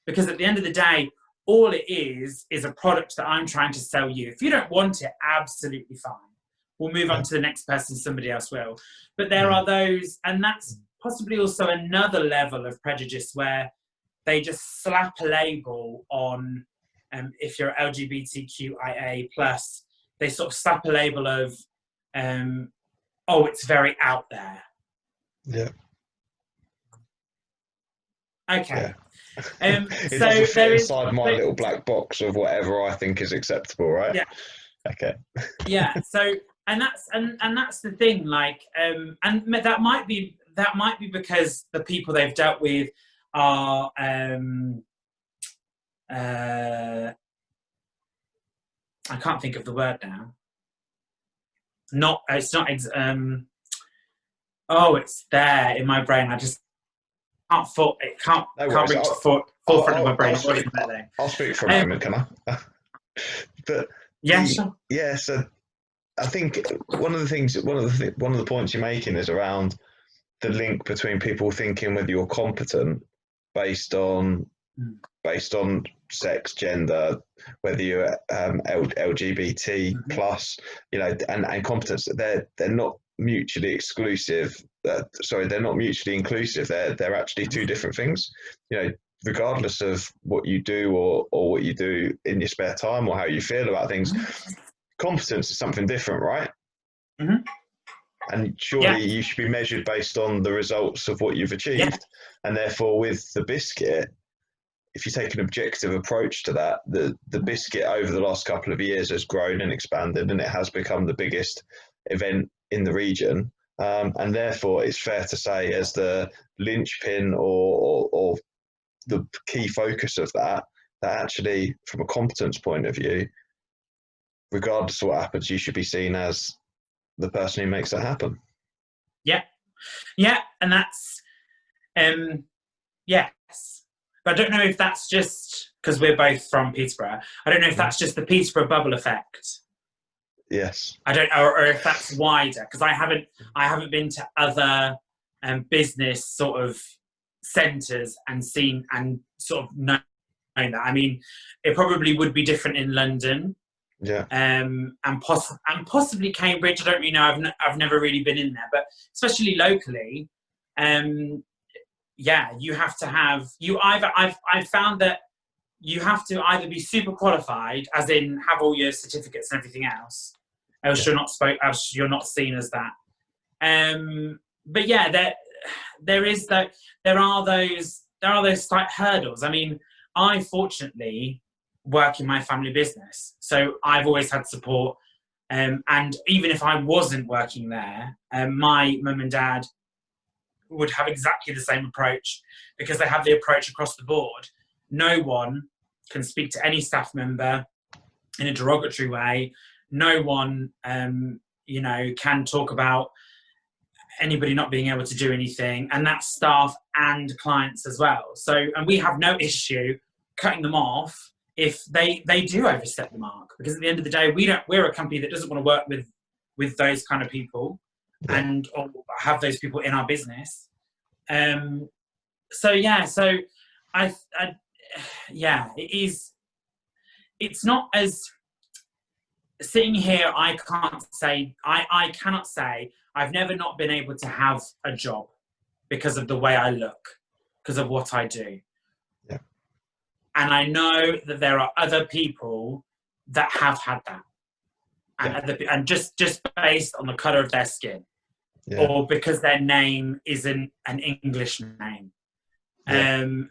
Because at the end of the day, all it is a product that I'm trying to sell you. If you don't want it, absolutely fine. We'll move on to the next person, somebody else will. But there are those, and that's possibly also another level of prejudice where they just slap a label on, if you're LGBTQIA+, they sort of slap a label of, oh, it's very out there. Yeah. Okay. Yeah. It so doesn't fit there inside is, my little black box of whatever I think is acceptable, right? Yeah. Okay. Yeah. So, and that's the thing, like, and that might be because the people they've dealt with are, I can't think of the word now. It's it's there in my brain. I just can't bring it to forefront of my brain. I'll speak for a moment, can I? But yeah, sure. Yeah, so I think one of the points you're making is around the link between people thinking whether you're competent based on sex, gender, whether you're LGBT plus, and competence. They're not mutually exclusive. They're not mutually inclusive. They're actually two different things. Regardless of what you do or what you do in your spare time or how you feel about things, competence is something different, right? Mm-hmm. And surely you should be measured based on the results of what you've achieved. Yeah. And therefore, with the biscuit, if you take an objective approach to that, the biscuit over the last couple of years has grown and expanded, and it has become the biggest event in the region. And therefore, it's fair to say, as the linchpin or the key focus of that actually, from a competence point of view, regardless of what happens, you should be seen as the person who makes that happen. Yeah. And that's, yes. But I don't know if that's just because we're both from Peterborough. I don't know if that's just the Peterborough bubble effect. Yes. I don't know, or if that's wider, because I haven't been to other business sort of centres and seen and sort of known that. I mean, it probably would be different in London. Yeah. And possibly Cambridge. I don't really know. I've never really been in there, but especially locally, you have to have I've found that you have to either be super qualified, as in have all your certificates and everything else, else you're not seen as that. But yeah, there are those slight hurdles. I mean, I fortunately work in my family business, so I've always had support, and even if I wasn't working there, my mum and dad would have exactly the same approach, because they have the approach across the board. No one can speak to any staff member in a derogatory way. No one can talk about anybody not being able to do anything, and that's staff and clients as well. So, and we have no issue cutting them off if they do overstep the mark, because at the end of the day, we're a company that doesn't want to work with those kind of people, and or have those people in our business. It is. It's not as sitting here. I cannot say I've never not been able to have a job because of the way I look, because of what I do. And I know that there are other people that have had that, and just based on the colour of their skin, or because their name isn't an English name, and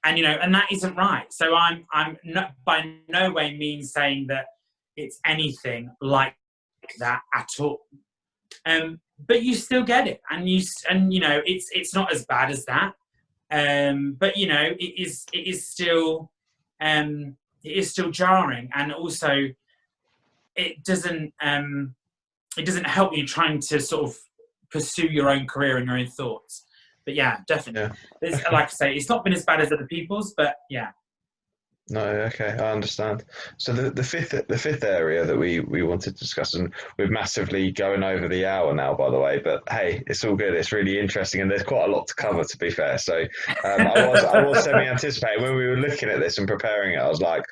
that isn't right. So I'm not, by no way means saying that it's anything like that at all. But you still get it, and it's not as bad as that. But it is still jarring, and also it doesn't help you trying to sort of pursue your own career and your own thoughts. But yeah, definitely. Like I say, it's not been as bad as other people's, but yeah. No, okay, I understand. So the fifth area that we wanted to discuss, and we're massively going over the hour now, by the way. But hey, it's all good. It's really interesting, and there's quite a lot to cover, to be fair. So I was semi anticipating when we were looking at this and preparing it. I was like,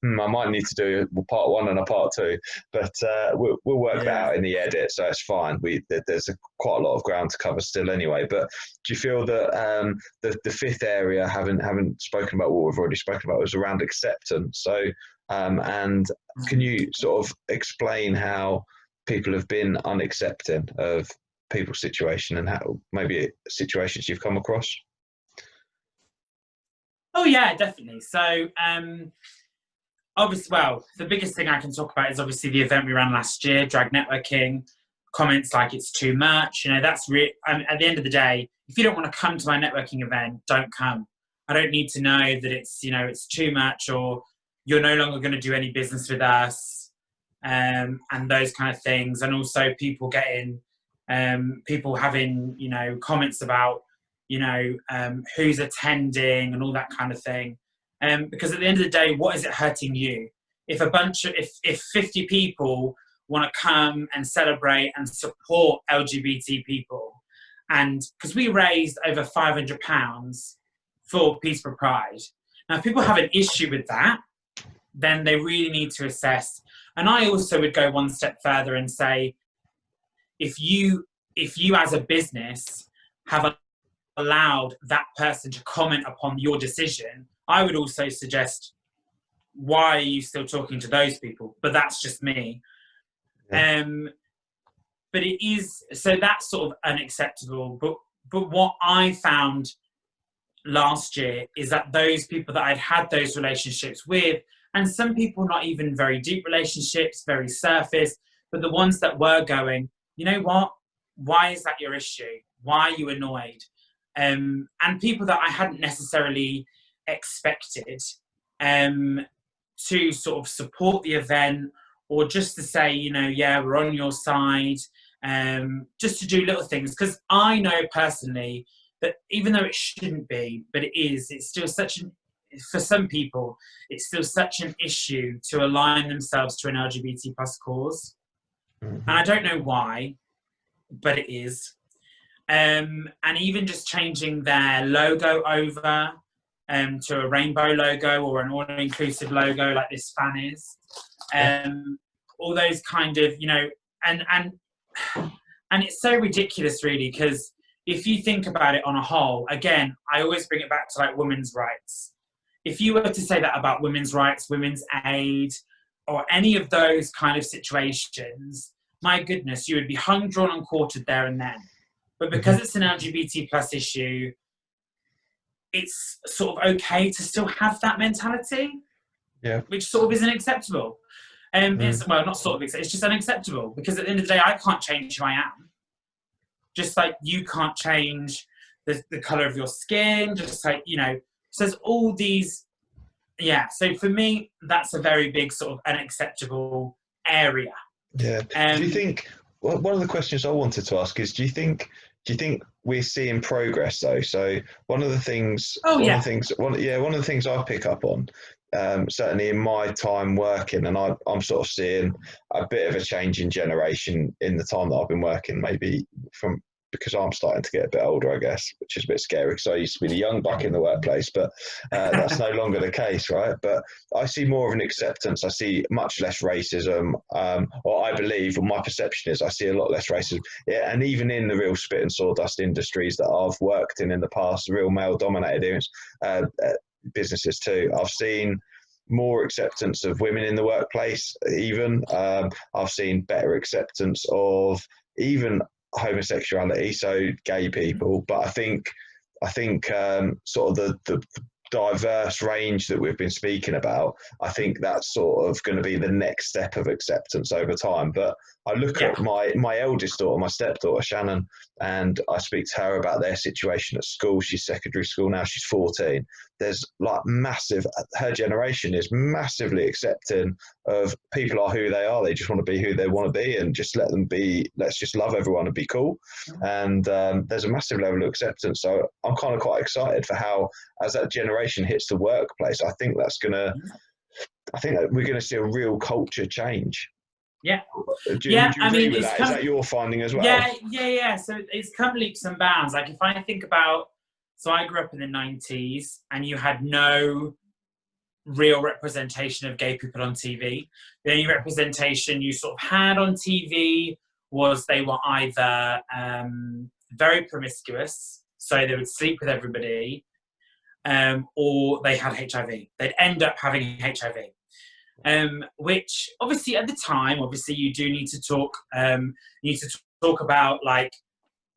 I might need to do a part one and a part two, but we'll work that Yeah. out in the edit, so it's fine. There's quite a lot of ground to cover still, anyway. But do you feel that the fifth area, haven't spoken about what we've already spoken about, was around acceptance? So, and can you sort of explain how people have been unaccepting of people's situation and how maybe situations you've come across? Oh yeah, definitely. So obviously, well, the biggest thing I can talk about is obviously the event we ran last year, drag networking. Comments like it's too much. That's at the end of the day, if you don't want to come to my networking event, don't come. I don't need to know that it's too much, or you're no longer going to do any business with us, and those kind of things. And also people having comments about who's attending and all that kind of thing. Because at the end of the day, what is it hurting you? If 50 people want to come and celebrate and support LGBT people, and because we raised over £500 for Peace for Pride. Now, if people have an issue with that, then they really need to assess. And I also would go one step further and say, if you as a business have allowed that person to comment upon your decision, I would also suggest, why are you still talking to those people? But that's just me. Yeah. But it is, so that's sort of unacceptable. But what I found last year is that those people that I'd had those relationships with, and some people not even very deep relationships, very surface, but the ones that were going, you know what? Why is that your issue? Why are you annoyed? And people that I hadn't necessarily expected to sort of support the event, or just to say, yeah, we're on your side, just to do little things. Because I know personally that even though it shouldn't be, but it's still for some people, it's still such an issue to align themselves to an LGBT plus cause. Mm-hmm. And I don't know why, but it is. And even just changing their logo over to a rainbow logo or an all-inclusive logo like this fan is. All those kind of, and it's so ridiculous, really, because if you think about it on a whole, again, I always bring it back to like women's rights. If you were to say that about women's rights, women's aid, or any of those kind of situations, my goodness, you would be hung, drawn, and quartered there and then. But because it's an LGBT plus issue, it's sort of okay to still have that mentality, which sort of isn't acceptable. It's, well, not sort of, it's just unacceptable, because at the end of the day, I can't change who I am. Just like you can't change the colour of your skin, just like, so there's all these, so for me, that's a very big sort of unacceptable area. Yeah. Do you think, well, one of the questions I wanted to ask is, do you think we're seeing progress though? So one of the things, one of the things I pick up on, certainly in my time working, and I'm sort of seeing a bit of a change in generation in the time that I've been working, maybe because I'm starting to get a bit older, I guess, which is a bit scary, because I used to be the young buck in the workplace, but that's no longer the case, right? But I see more of an acceptance. I see much less racism, or I believe, or my perception is, I see a lot less racism. Yeah, and even in the real spit and sawdust industries that I've worked in the past, real male-dominated areas, businesses too, I've seen more acceptance of women in the workplace. Even I've seen better acceptance of even homosexuality, so gay people. But I think sort of the diverse range that we've been speaking about, I think that's sort of going to be the next step of acceptance over time. But I look at my eldest daughter, my stepdaughter Shannon, and I speak to her about their situation at school. She's secondary school now, she's 14, there's like massive, her generation is massively accepting of people are who they are. They just want to be who they want to be, and just let them be. Let's just love everyone and be cool. And there's a massive level of acceptance. So I'm kind of quite excited for how, as that generation hits the workplace, I think that we're going to see a real culture change. Yeah. Do you agree with that? Is that your finding as well? Yeah. So it's come leaps and bounds. Like if I think about, so I grew up in the 90s and you had no real representation of gay people on TV. The only representation you sort of had on TV was they were either very promiscuous, so they would sleep with everybody, or they had HIV. They'd end up having HIV. Which obviously at the time, you do need to talk. About like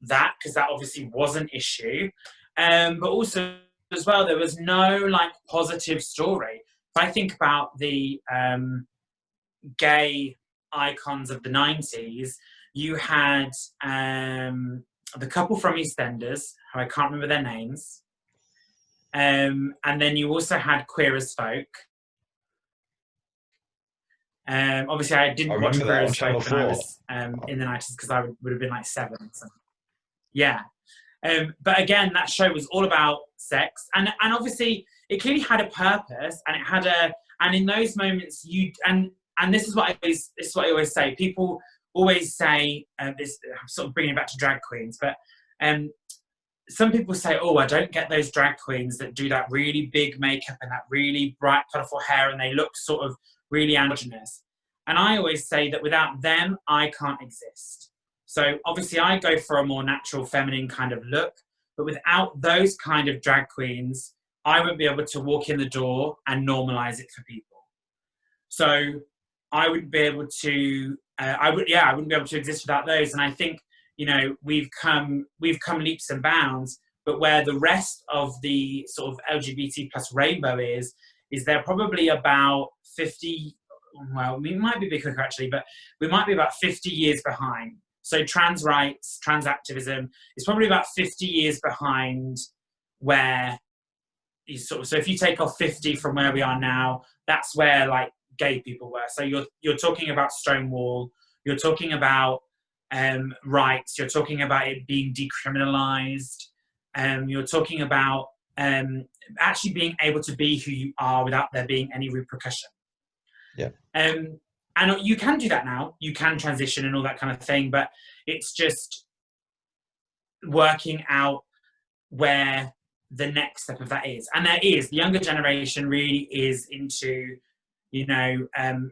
that, because that obviously was an issue. But also as well, there was no like positive story. If I think about the gay icons of the 90s, you had the couple from EastEnders, who I can't remember their names, and then you also had Queer as Folk. Obviously, I didn't watch Queer as Folk when I was in the 90s, because I would have been like 7. So. Yeah. But again, that show was all about sex, and obviously it clearly had a purpose, and it had and in those moments and this is what I always say. People always say this, I'm sort of bringing it back to drag queens, but some people say, oh, I don't get those drag queens that do that really big makeup and that really bright, colourful hair, and they look sort of really androgynous. And I always say that without them, I can't exist. So obviously I go for a more natural feminine kind of look, but without those kind of drag queens, I won't be able to walk in the door and normalize it for people. So I wouldn't be able to, I wouldn't be able to exist without those. And I think, we've come leaps and bounds, but where the rest of the sort of LGBT plus rainbow is they're probably about 50, well, we might be a bit quicker actually, but we might be about 50 years behind. So trans rights, trans activism is probably about 50 years behind where you so if you take off 50 from where we are now, that's where like gay people were. So you're talking about Stonewall, you're talking about rights, you're talking about it being decriminalized, you're talking about actually being able to be who you are without there being any repercussion. Yeah. And you can do that now. You can transition and all that kind of thing, but it's just working out where the next step of that is. And there is. The younger generation really is into,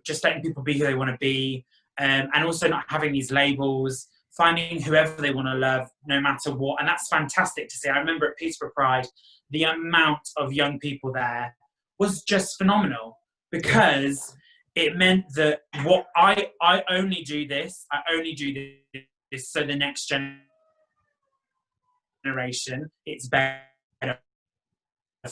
just letting people be who they want to be, and also not having these labels, finding whoever they want to love, no matter what. And that's fantastic to see. I remember at Peterborough Pride, the amount of young people there was just phenomenal, because it meant that what I only do this so the next generation it's better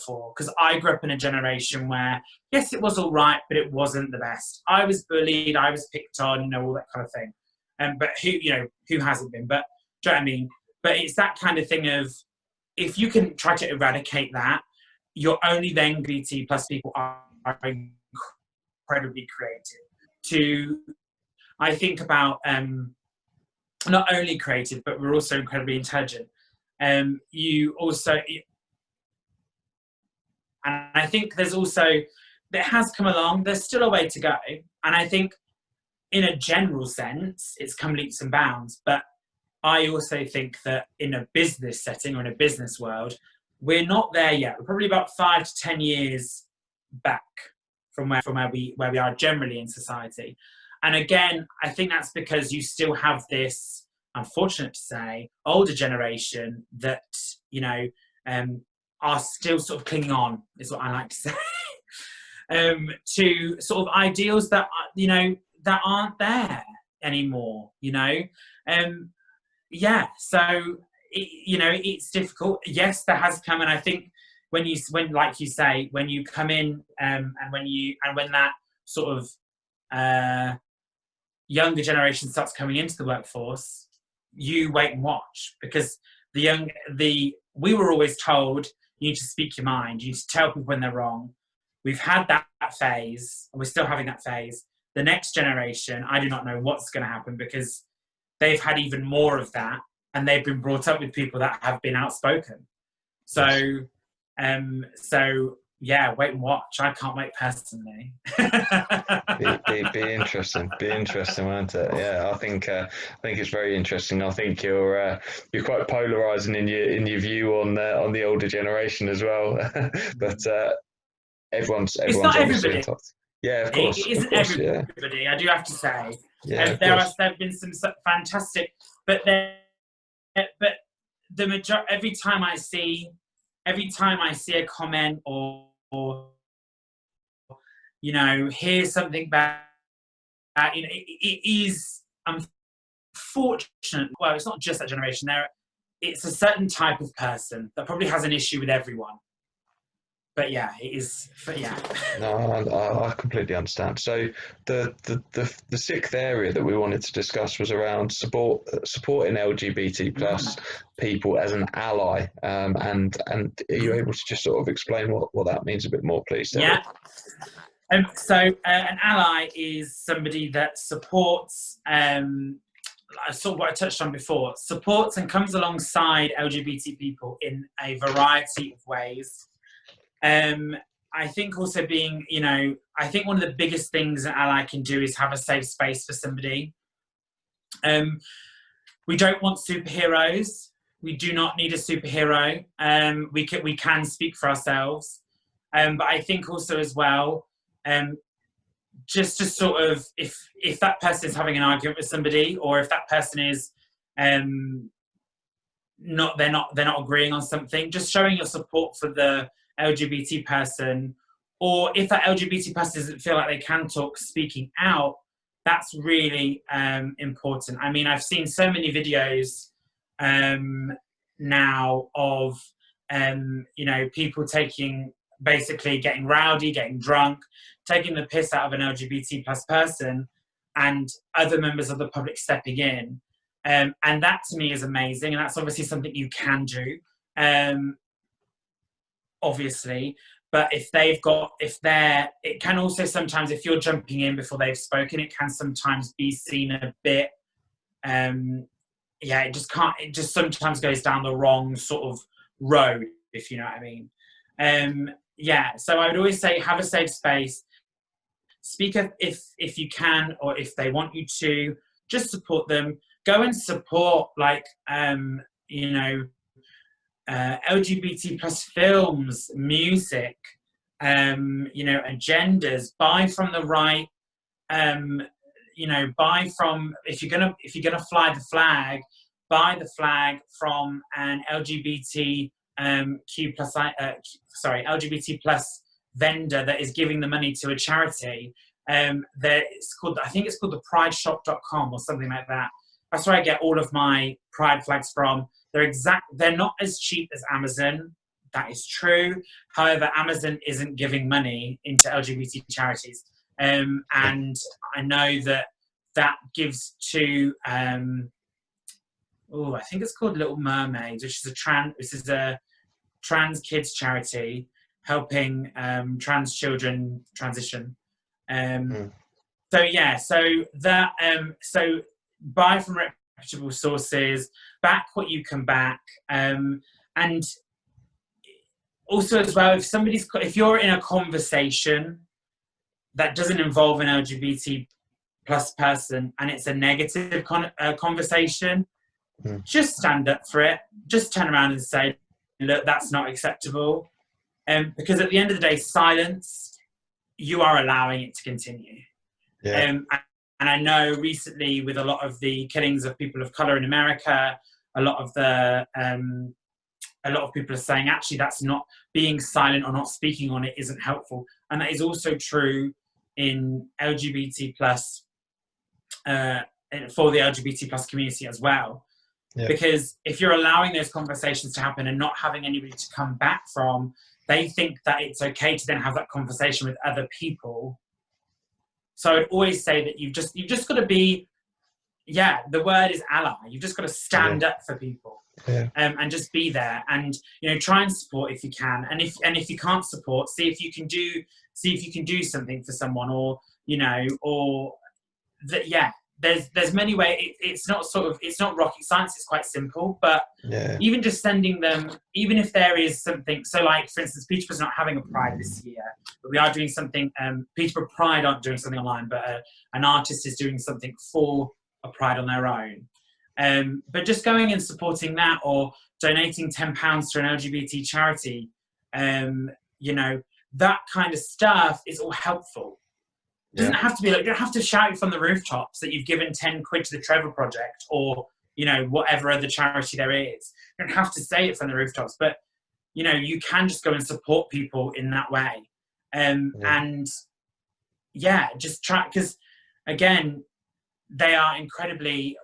for. Because I grew up in a generation where, yes, it was all right, but it wasn't the best. I was bullied, I was picked on, all that kind of thing. But who hasn't been? But do you know what I mean? But it's that kind of thing of, if you can try to eradicate that, you're only then LGBT plus people are incredibly creative. I think about not only creative, but we're also incredibly intelligent. You also, and I think there's also, it has come along, there's still a way to go. And I think in a general sense, it's come leaps and bounds. But I also think that in a business setting or in a business world, we're not there yet. We're probably about 5 to 10 years back from where we are generally in society. And again, I think that's because you still have this, unfortunate to say, older generation that, are still sort of clinging on, is what I like to say, to sort of ideals that, that aren't there anymore, so, it's difficult. Yes, there has come, and I think when like you say, when you come in, and when that sort of younger generation starts coming into the workforce, you wait and watch, because we were always told, You need to speak your mind. You need to tell people when they're wrong. We've had that phase, and we're still having that phase. The next generation, I do not know what's going to happen, because they've had even more of that, and they've been brought up with people that have been outspoken. So, yeah, wait and watch. I can't wait personally. Be interesting. Be interesting, won't it? Yeah, I think it's very interesting. I think you're quite polarizing in your view on the older generation as well. But everyone's not obviously everybody. entitled. Yeah, of course. It isn't everybody. Yeah. I do have to say. Yeah, there have been some fantastic, but the majority. Every time I see a comment or hear something bad, it is unfortunate. Well, it's not just that generation. It's a certain type of person that probably has an issue with everyone. But yeah, it is. Yeah. No, I completely understand. So the sixth area that we wanted to discuss was around supporting LGBT plus people as an ally. And are you able to just sort of explain what that means a bit more, please? Teddi? Yeah. So an ally is somebody that supports. Sort of what I touched on before, supports and comes alongside LGBT people in a variety of ways. I think also being, I think one of the biggest things an ally can do is have a safe space for somebody. We don't want superheroes. We do not need a superhero. We can speak for ourselves. But I think also as well, just to sort of, if that person is having an argument with somebody, or if that person is they're not agreeing on something, just showing your support for the LGBT person, or if that LGBT person doesn't feel like they can talk, speaking out, that's really important. I mean, I've seen so many videos now of people basically getting rowdy, getting drunk, taking the piss out of an LGBT plus person, and other members of the public stepping in. And that to me is amazing. And that's obviously something you can do, obviously. But it can also sometimes, if you're jumping in before they've spoken, it can sometimes be seen a bit, it just sometimes goes down the wrong sort of road, if you know what I mean. So I would always say, have a safe space. Speak up if you can, or if they want you to, just support them. Go and support, LGBT plus films, music, agendas. Buy from the right, buy from, if you're gonna fly the flag, buy the flag from an LGBT LGBT plus vendor that is giving the money to a charity. I think it's called the prideshop.com or something like that. That's where I get all of my pride flags from. They're not as cheap as Amazon. That is true. However, Amazon isn't giving money into LGBT charities. And I know that gives to I think it's called Little Mermaids, which is a trans kids charity helping trans children transition. So buy from reputable sources, back what you can back, and also as well, if you're in a conversation that doesn't involve an LGBT plus person and it's a negative conversation, just stand up for it. Just turn around and say, look, that's not acceptable. Because at the end of the day, silence, you are allowing it to continue. Yeah. And I know recently, with a lot of the killings of people of color in America, a lot of people are saying, actually, that's not, being silent or not speaking on it isn't helpful. And that is also true in LGBT plus, for the LGBT plus community as well. Yeah. Because if you're allowing those conversations to happen and not having anybody to come back from, they think that it's okay to then have that conversation with other people. So I'd always say that you've just got to be, the word is ally. You've just got to stand up for people. And just be there, and try and support if you can, and if you can't support, see if you can do something for someone, or or that. Yeah, there's many ways. It's not rocket science. It's quite simple, but even just sending them, even if there is something. So, like for instance, Peterborough's not having a Pride this year, but we are doing something. Peterborough Pride aren't doing something online, but an artist is doing something for a Pride on their own. But just going and supporting that, or donating £10 to an LGBT charity, that kind of stuff is all helpful. It doesn't have to be like, you don't have to shout it from the rooftops that you've given 10 quid to the Trevor Project, or whatever other charity there is. You don't have to say it from the rooftops, but you can just go and support people in that way. And just try, because again, we are incredibly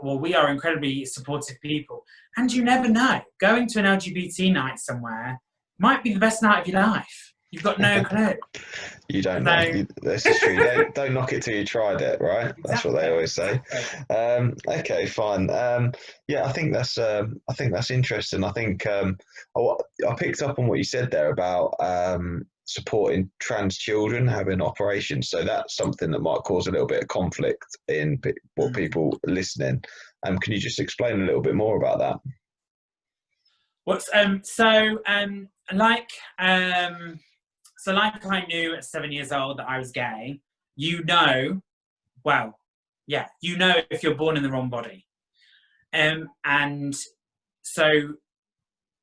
supportive people. And you never know. Going to an LGBT night somewhere might be the best night of your life. You've got no clue. You don't know. This is true. Don't knock it till you tried it, right? Exactly. That's what they always say. Okay, fine. I think that's interesting. I think I picked up on what you said there about supporting trans children having operations. So that's something that might cause a little bit of conflict in what people listening. Can you just explain a little bit more about that? Like I knew at 7 years old that I was gay, if you're born in the wrong body. And so,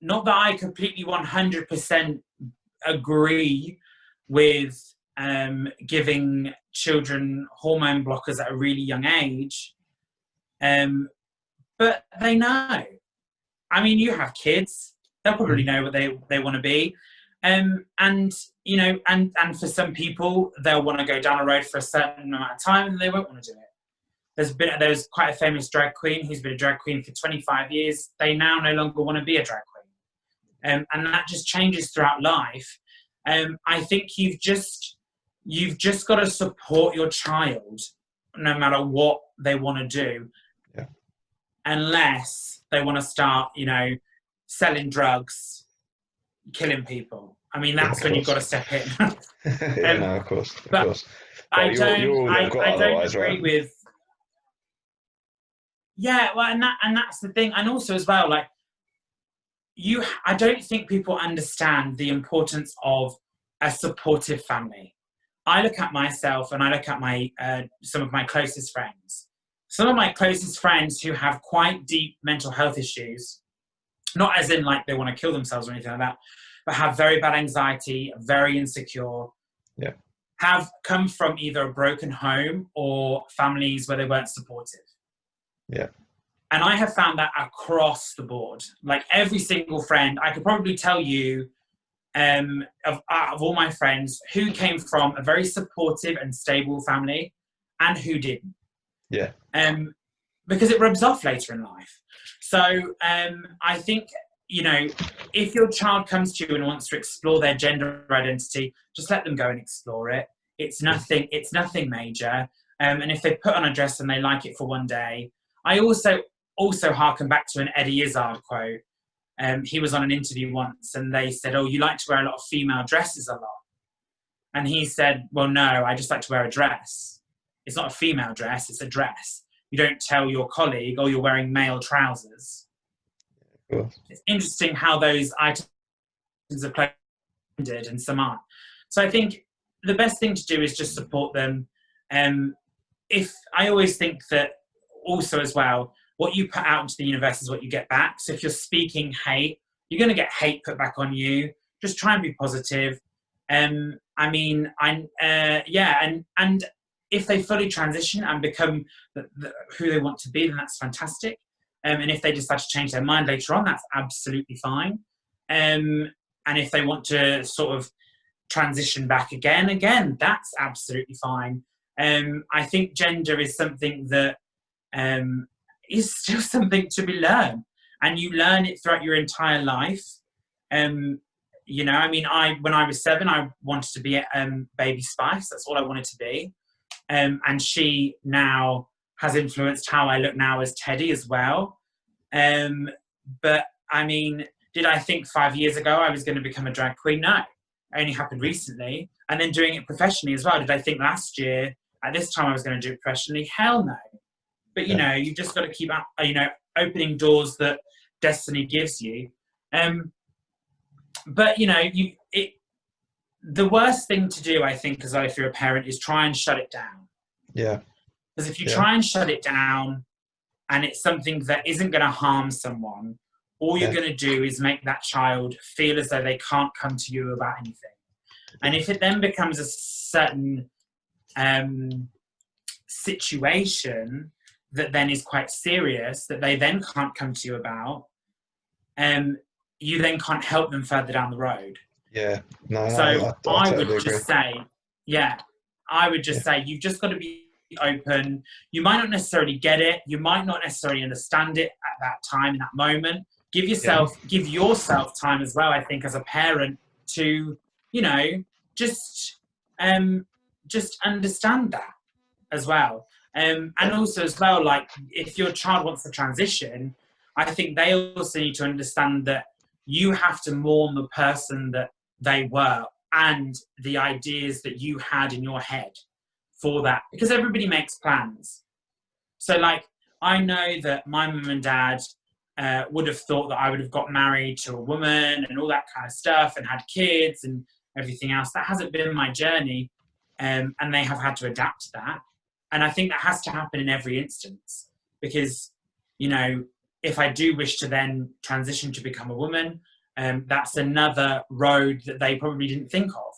not that I completely 100% agree with giving children hormone blockers at a really young age, but they know. I mean, you have kids, they'll probably know what they want to be. And for some people, they'll want to go down a road for a certain amount of time and they won't want to do it. There's quite a famous drag queen who's been a drag queen for 25 years. They now no longer want to be a drag queen. And that just changes throughout life. I think you've just got to support your child no matter what they want to do. Yeah. Unless they want to start, selling drugs, killing people. I mean, that's when you've got to step in. No, of course. But I don't agree with. Yeah, well, and that's the thing, and also as well, like I don't think people understand the importance of a supportive family. I look at myself, and I look at my some of my closest friends. Some of my closest friends who have quite deep mental health issues, not as in like they want to kill themselves or anything like that, but have very bad anxiety, very insecure, have come from either a broken home or families where they weren't supportive. Yeah. And I have found that across the board. Like every single friend, I could probably tell you of all my friends who came from a very supportive and stable family and who didn't. Yeah. Because it rubs off later in life. So I think, if your child comes to you and wants to explore their gender identity, just let them go and explore it. It's nothing major. And if they put on a dress and they like it for one day, I also harken back to an Eddie Izzard quote. He was on an interview once and they said, "Oh, you like to wear a lot of female dresses a lot." And he said, "Well, no, I just like to wear a dress. It's not a female dress, it's a dress. You don't tell your colleague, oh, you're wearing male trousers." Cool. It's interesting how those items are blended and some aren't. So I think the best thing to do is just support them. If I always think that also as well, what you put out into the universe is what you get back. So if you're speaking hate, you're going to get hate put back on you. Just try and be positive. And if they fully transition and become who they want to be, then that's fantastic. And if they decide to change their mind later on, that's absolutely fine. And if they want to sort of transition back again, that's absolutely fine. I think gender is something that is still something to be learned, and you learn it throughout your entire life. When I was 7, I wanted to be Baby Spice. That's all I wanted to be. And she now has influenced how I look now as Teddy as well. But I mean, did I think 5 years ago I was going to become a drag queen? No, it only happened recently. And then doing it professionally as well. Did I think last year at this time I was going to do it professionally? Hell no. But, you know, you've just got to keep, you know, opening doors that destiny gives you. But, you know, the worst thing to do, I think, as well, if you're a parent, is try and shut it down. Yeah. Because if you try and shut it down and it's something that isn't going to harm someone, all you're going to do is make that child feel as though they can't come to you about anything. And if it then becomes a certain situation that then is quite serious, that they then can't come to you about, you then can't help them further down the road. Yeah. No, so I would totally just say, I would just say, you've just got to be open. You might not necessarily get it. You might not necessarily understand it at that time, in that moment. Give yourself time as well, I think, as a parent to, you know, just understand that as well. And also as well, like, if your child wants to transition, I think they also need to understand that you have to mourn the person that they were and the ideas that you had in your head for that, because everybody makes plans. So, like, I know that my mum and dad would have thought that I would have got married to a woman and all that kind of stuff and had kids and everything else. That hasn't been my journey, and they have had to adapt to that. And I think that has to happen in every instance, because, you know, if I do wish to then transition to become a woman, that's another road that they probably didn't think of.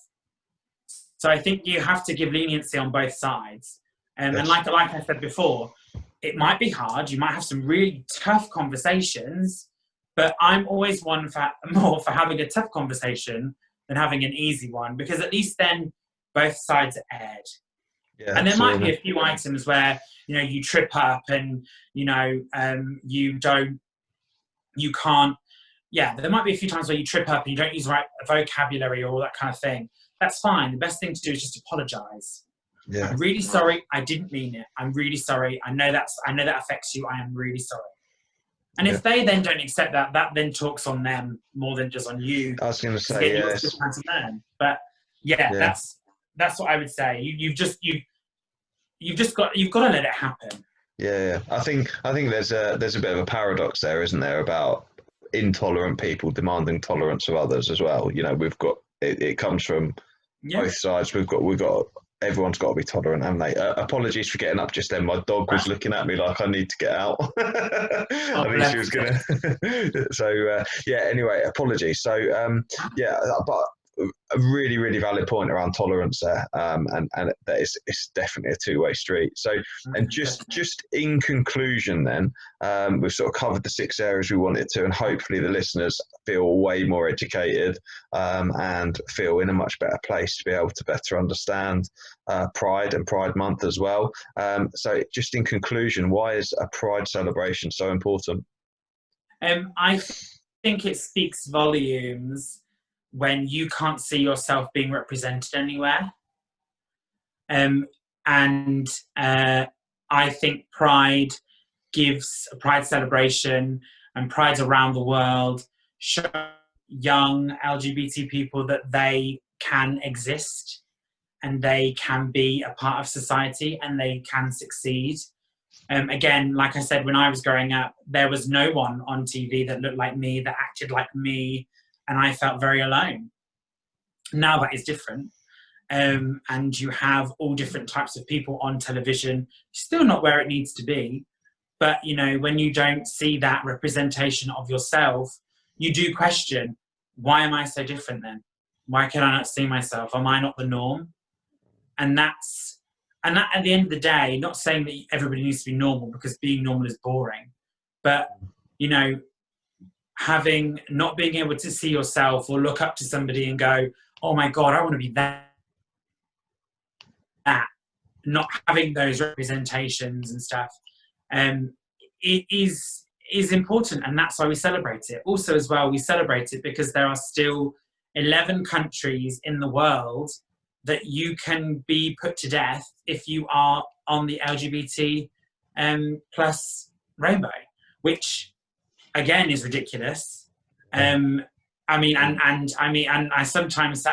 So I think you have to give leniency on both sides. And like I said before, it might be hard. You might have some really tough conversations, but I'm always one more for having a tough conversation than having an easy one, because at least then both sides are aired. Yeah, and there might be a few items where, you know, you trip up and, you know, you can't, there might be a few times where you trip up and you don't use the right vocabulary or all that kind of thing. That's fine. The best thing to do is just apologize. Yeah. I'm really sorry. I didn't mean it. I'm really sorry. I know that affects you. I am really sorry. And if they then don't accept that, that then talks on them more than just on you. I was going to say, yes. But that's what I would say. You've got to let it happen. Yeah. I think there's a bit of a paradox there, isn't there, about intolerant people demanding tolerance of others as well. You know, we've got it comes from both sides. We've got everyone's got to be tolerant, haven't they? Apologies for getting up just then. My dog was looking at me like I need to get out. I think she was gonna. So anyway, apologies. So but a really, really valid point around tolerance there, and that it's definitely a two-way street. So, and just in conclusion, then we've sort of covered the 6 areas we wanted to, and hopefully the listeners feel way more educated and feel in a much better place to be able to better understand Pride and Pride Month as well. So, just in conclusion, why is a Pride celebration so important? I think it speaks volumes when you can't see yourself being represented anywhere. And I think Pride gives a Pride celebration, and Prides around the world show young LGBT people that they can exist and they can be a part of society and they can succeed. Again, like I said, when I was growing up, there was no one on TV that looked like me, that acted like me, and I felt very alone. Now that is different. And you have all different types of people on television, still not where it needs to be. But, you know, when you don't see that representation of yourself, you do question, why am I so different then? Why can I not see myself? Am I not the norm? And that at the end of the day, not saying that everybody needs to be normal, because being normal is boring. But, you know, not being able to see yourself or look up to somebody and go, oh my God, I want to be that. Not having those representations and stuff, it is important, and that's why we celebrate it. Also as well, we celebrate it because there are still 11 countries in the world that you can be put to death if you are on the LGBT plus rainbow, which again is ridiculous, I mean, and I sometimes,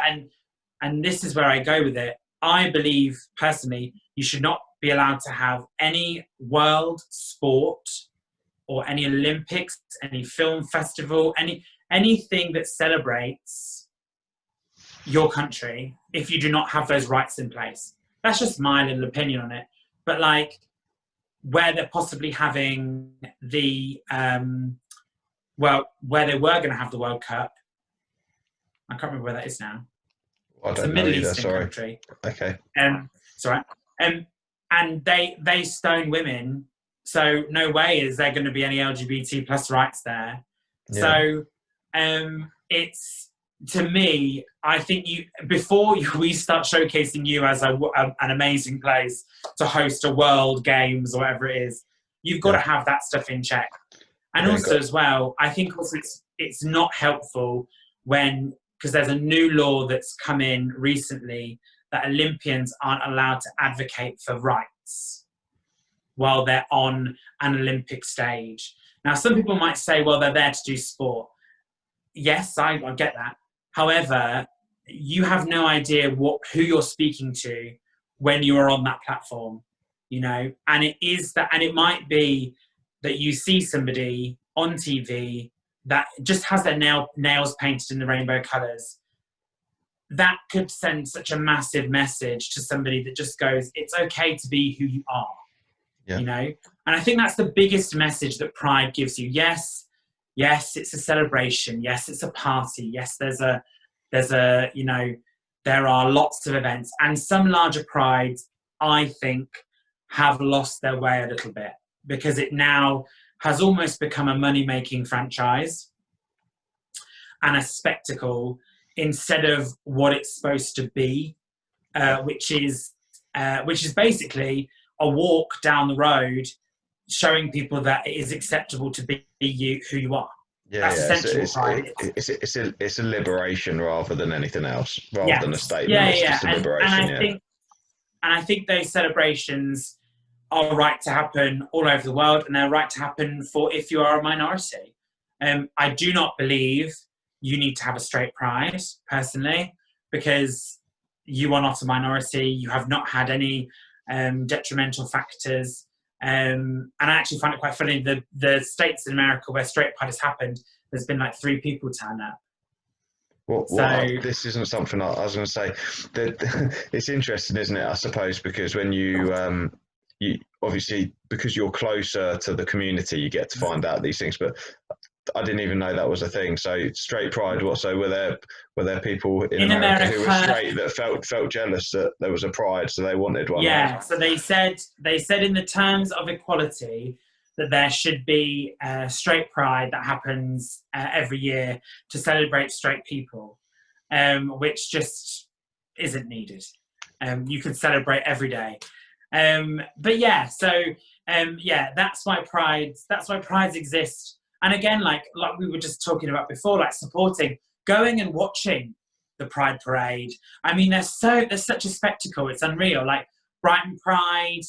and this is where I go with it. I believe personally, you should not be allowed to have any world sport or any Olympics, any film festival, anything that celebrates your country if you do not have those rights in place. That's just my little opinion on it. But like, where they're possibly having the where they were going to have the World Cup, I can't remember where that is now. I It's a don't know Middle either, Eastern sorry. country. Okay. It's all right. And they stone women, so no way is there going to be any LGBT plus rights there. Yeah. So it's, to me, I think before we start showcasing you as an amazing place to host a world games or whatever it is, you've got to have that stuff in check. And also as well, I think also it's not helpful because there's a new law that's come in recently that Olympians aren't allowed to advocate for rights while they're on an Olympic stage. Now, some people might say, well, they're there to do sport. Yes, I get that. However, you have no idea who you're speaking to when you are on that platform, and it might be that you see somebody on TV that just has their nails painted in the rainbow colours. That could send such a massive message to somebody that just goes, it's okay to be who you are, And I think that's the biggest message that Pride gives you. Yes, it's a celebration. Yes, it's a party. Yes, there are lots of events. And some larger prides, I think, have lost their way a little bit because it now has almost become a money-making franchise and a spectacle instead of what it's supposed to be, which is basically a walk down the road showing people that it is acceptable to be who you are. Yeah, that's essentially it's a liberation rather than anything else, rather than a statement. It's just a liberation. And I think those celebrations are right to happen all over the world, and they're right to happen for if you are a minority. I do not believe you need to have a straight pride, personally, because you are not a minority. You have not had any detrimental factors. And I actually find it quite funny, the states in America where straight pride has happened, there's been like 3 people turn up. This isn't something I was going to say. It's interesting, isn't it? I suppose because when you obviously because you're closer to the community, you get to find out these things. But I didn't even know that was a thing. So straight pride. So were there people in America who were straight that felt jealous that there was a pride, so they wanted one? Yeah. So they said in the terms of equality that there should be a straight pride that happens every year to celebrate straight people, which just isn't needed. You can celebrate every day. But yeah, so that's why prides exist. And again, like we were just talking about before, like supporting, going and watching the Pride Parade. I mean, there's such a spectacle. It's unreal. Like Brighton Pride,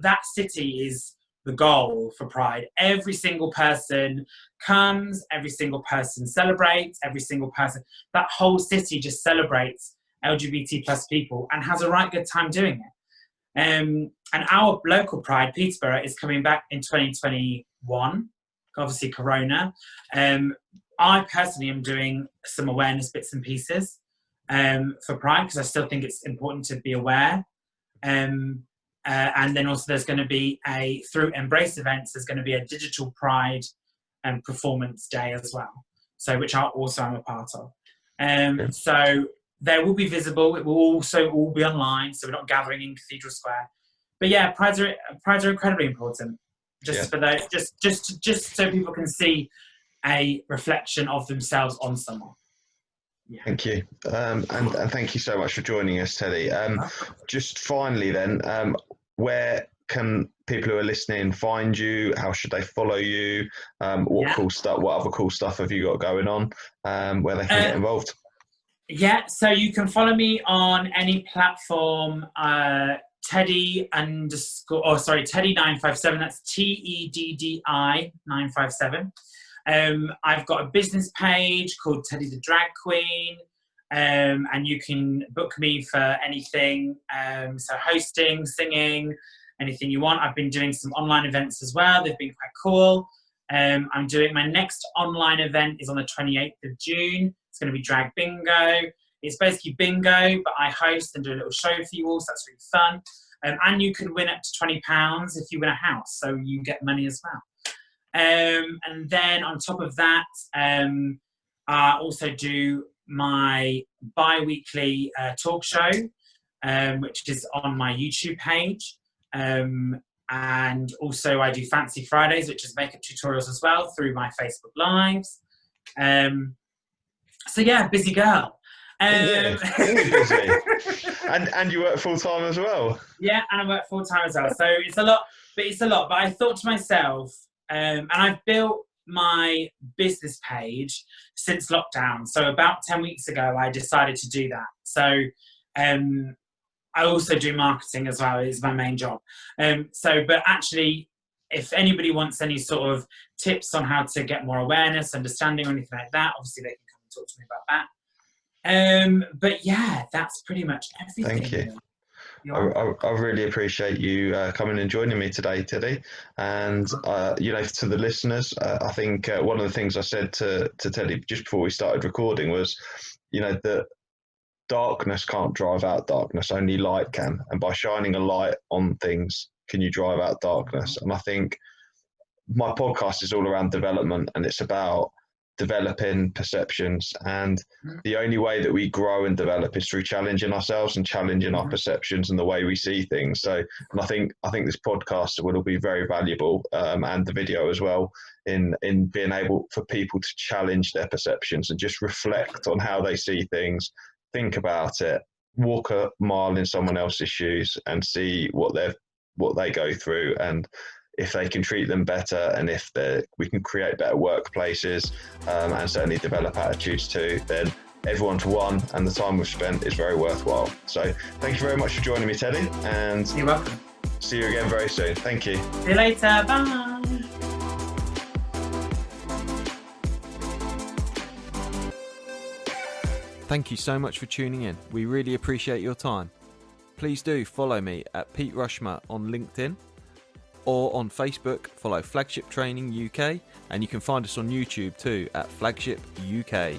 that city is the goal for Pride. Every single person comes, every single person celebrates, every single person. That whole city just celebrates LGBT plus people and has a right good time doing it. And our local Pride, Peterborough, is coming back in 2021. Obviously, Corona. I personally am doing some awareness bits and pieces for Pride because I still think it's important to be aware. And then also there's going to be through Embrace Events, there's going to be a digital Pride performance day as well. So which I'm a part of. So there will be visible. It will also all be online, so we're not gathering in Cathedral Square. But yeah, prides are incredibly important. For those, just so people can see a reflection of themselves on someone. Yeah. Thank you, and thank you so much for joining us, Teddy. Just finally, then, where can people who are listening find you? How should they follow you? Cool stuff? What other cool stuff have you got going on? Where they can get involved? Yeah, so you can follow me on any platform. Teddy 957. That's TEDDI 957. I've got a business page called Teddi the Drag Queen, and you can book me for anything. So hosting, singing, anything you want. I've been doing some online events as well. They've been quite cool. I'm doing my next online event is on the 28th of June. It's going to be Drag Bingo. It's basically bingo, but I host and do a little show for you all, so that's really fun. And you can win up to £20 if you win a house, so you get money as well. And then on top of that, I also do my bi-weekly talk show, which is on my YouTube page. And also I do Fancy Fridays, which is makeup tutorials as well through my Facebook Lives. So yeah, busy girl. Really busy. And you work full time as well. Yeah, and I work full time as well. So it's a lot. But I thought to myself, and I've built my business page since lockdown. So about 10 weeks ago, I decided to do that. So I also do marketing as well. It's my main job. But actually, if anybody wants any sort of tips on how to get more awareness, understanding, or anything like that, obviously they can come and talk to me about that. But yeah, that's pretty much everything. Thank you. I really appreciate you coming and joining me today, Teddi. And to the listeners, I think one of the things I said to Teddi just before we started recording was, that darkness can't drive out darkness, only light can. And by shining a light on things, can you drive out darkness? And I think my podcast is all around development, and it's about developing perceptions, and the only way that we grow and develop is through challenging ourselves and challenging our perceptions and the way we see things. So, and I think this podcast will be very valuable, and the video as well, in being able for people to challenge their perceptions and just reflect on how they see things, think about it, walk a mile in someone else's shoes and see what they go through, and if they can treat them better, and if we can create better workplaces, and certainly develop attitudes too, then everyone's won, and the time we've spent is very worthwhile. So thank you very much for joining me, Teddi, and you're welcome. See you again very soon. Thank you. See you later. Bye. Thank you so much for tuning in. We really appreciate your time. Please do follow me at Pete Rushmer on LinkedIn, or on Facebook, follow Flagship Training UK, and you can find us on YouTube too at Flagship UK.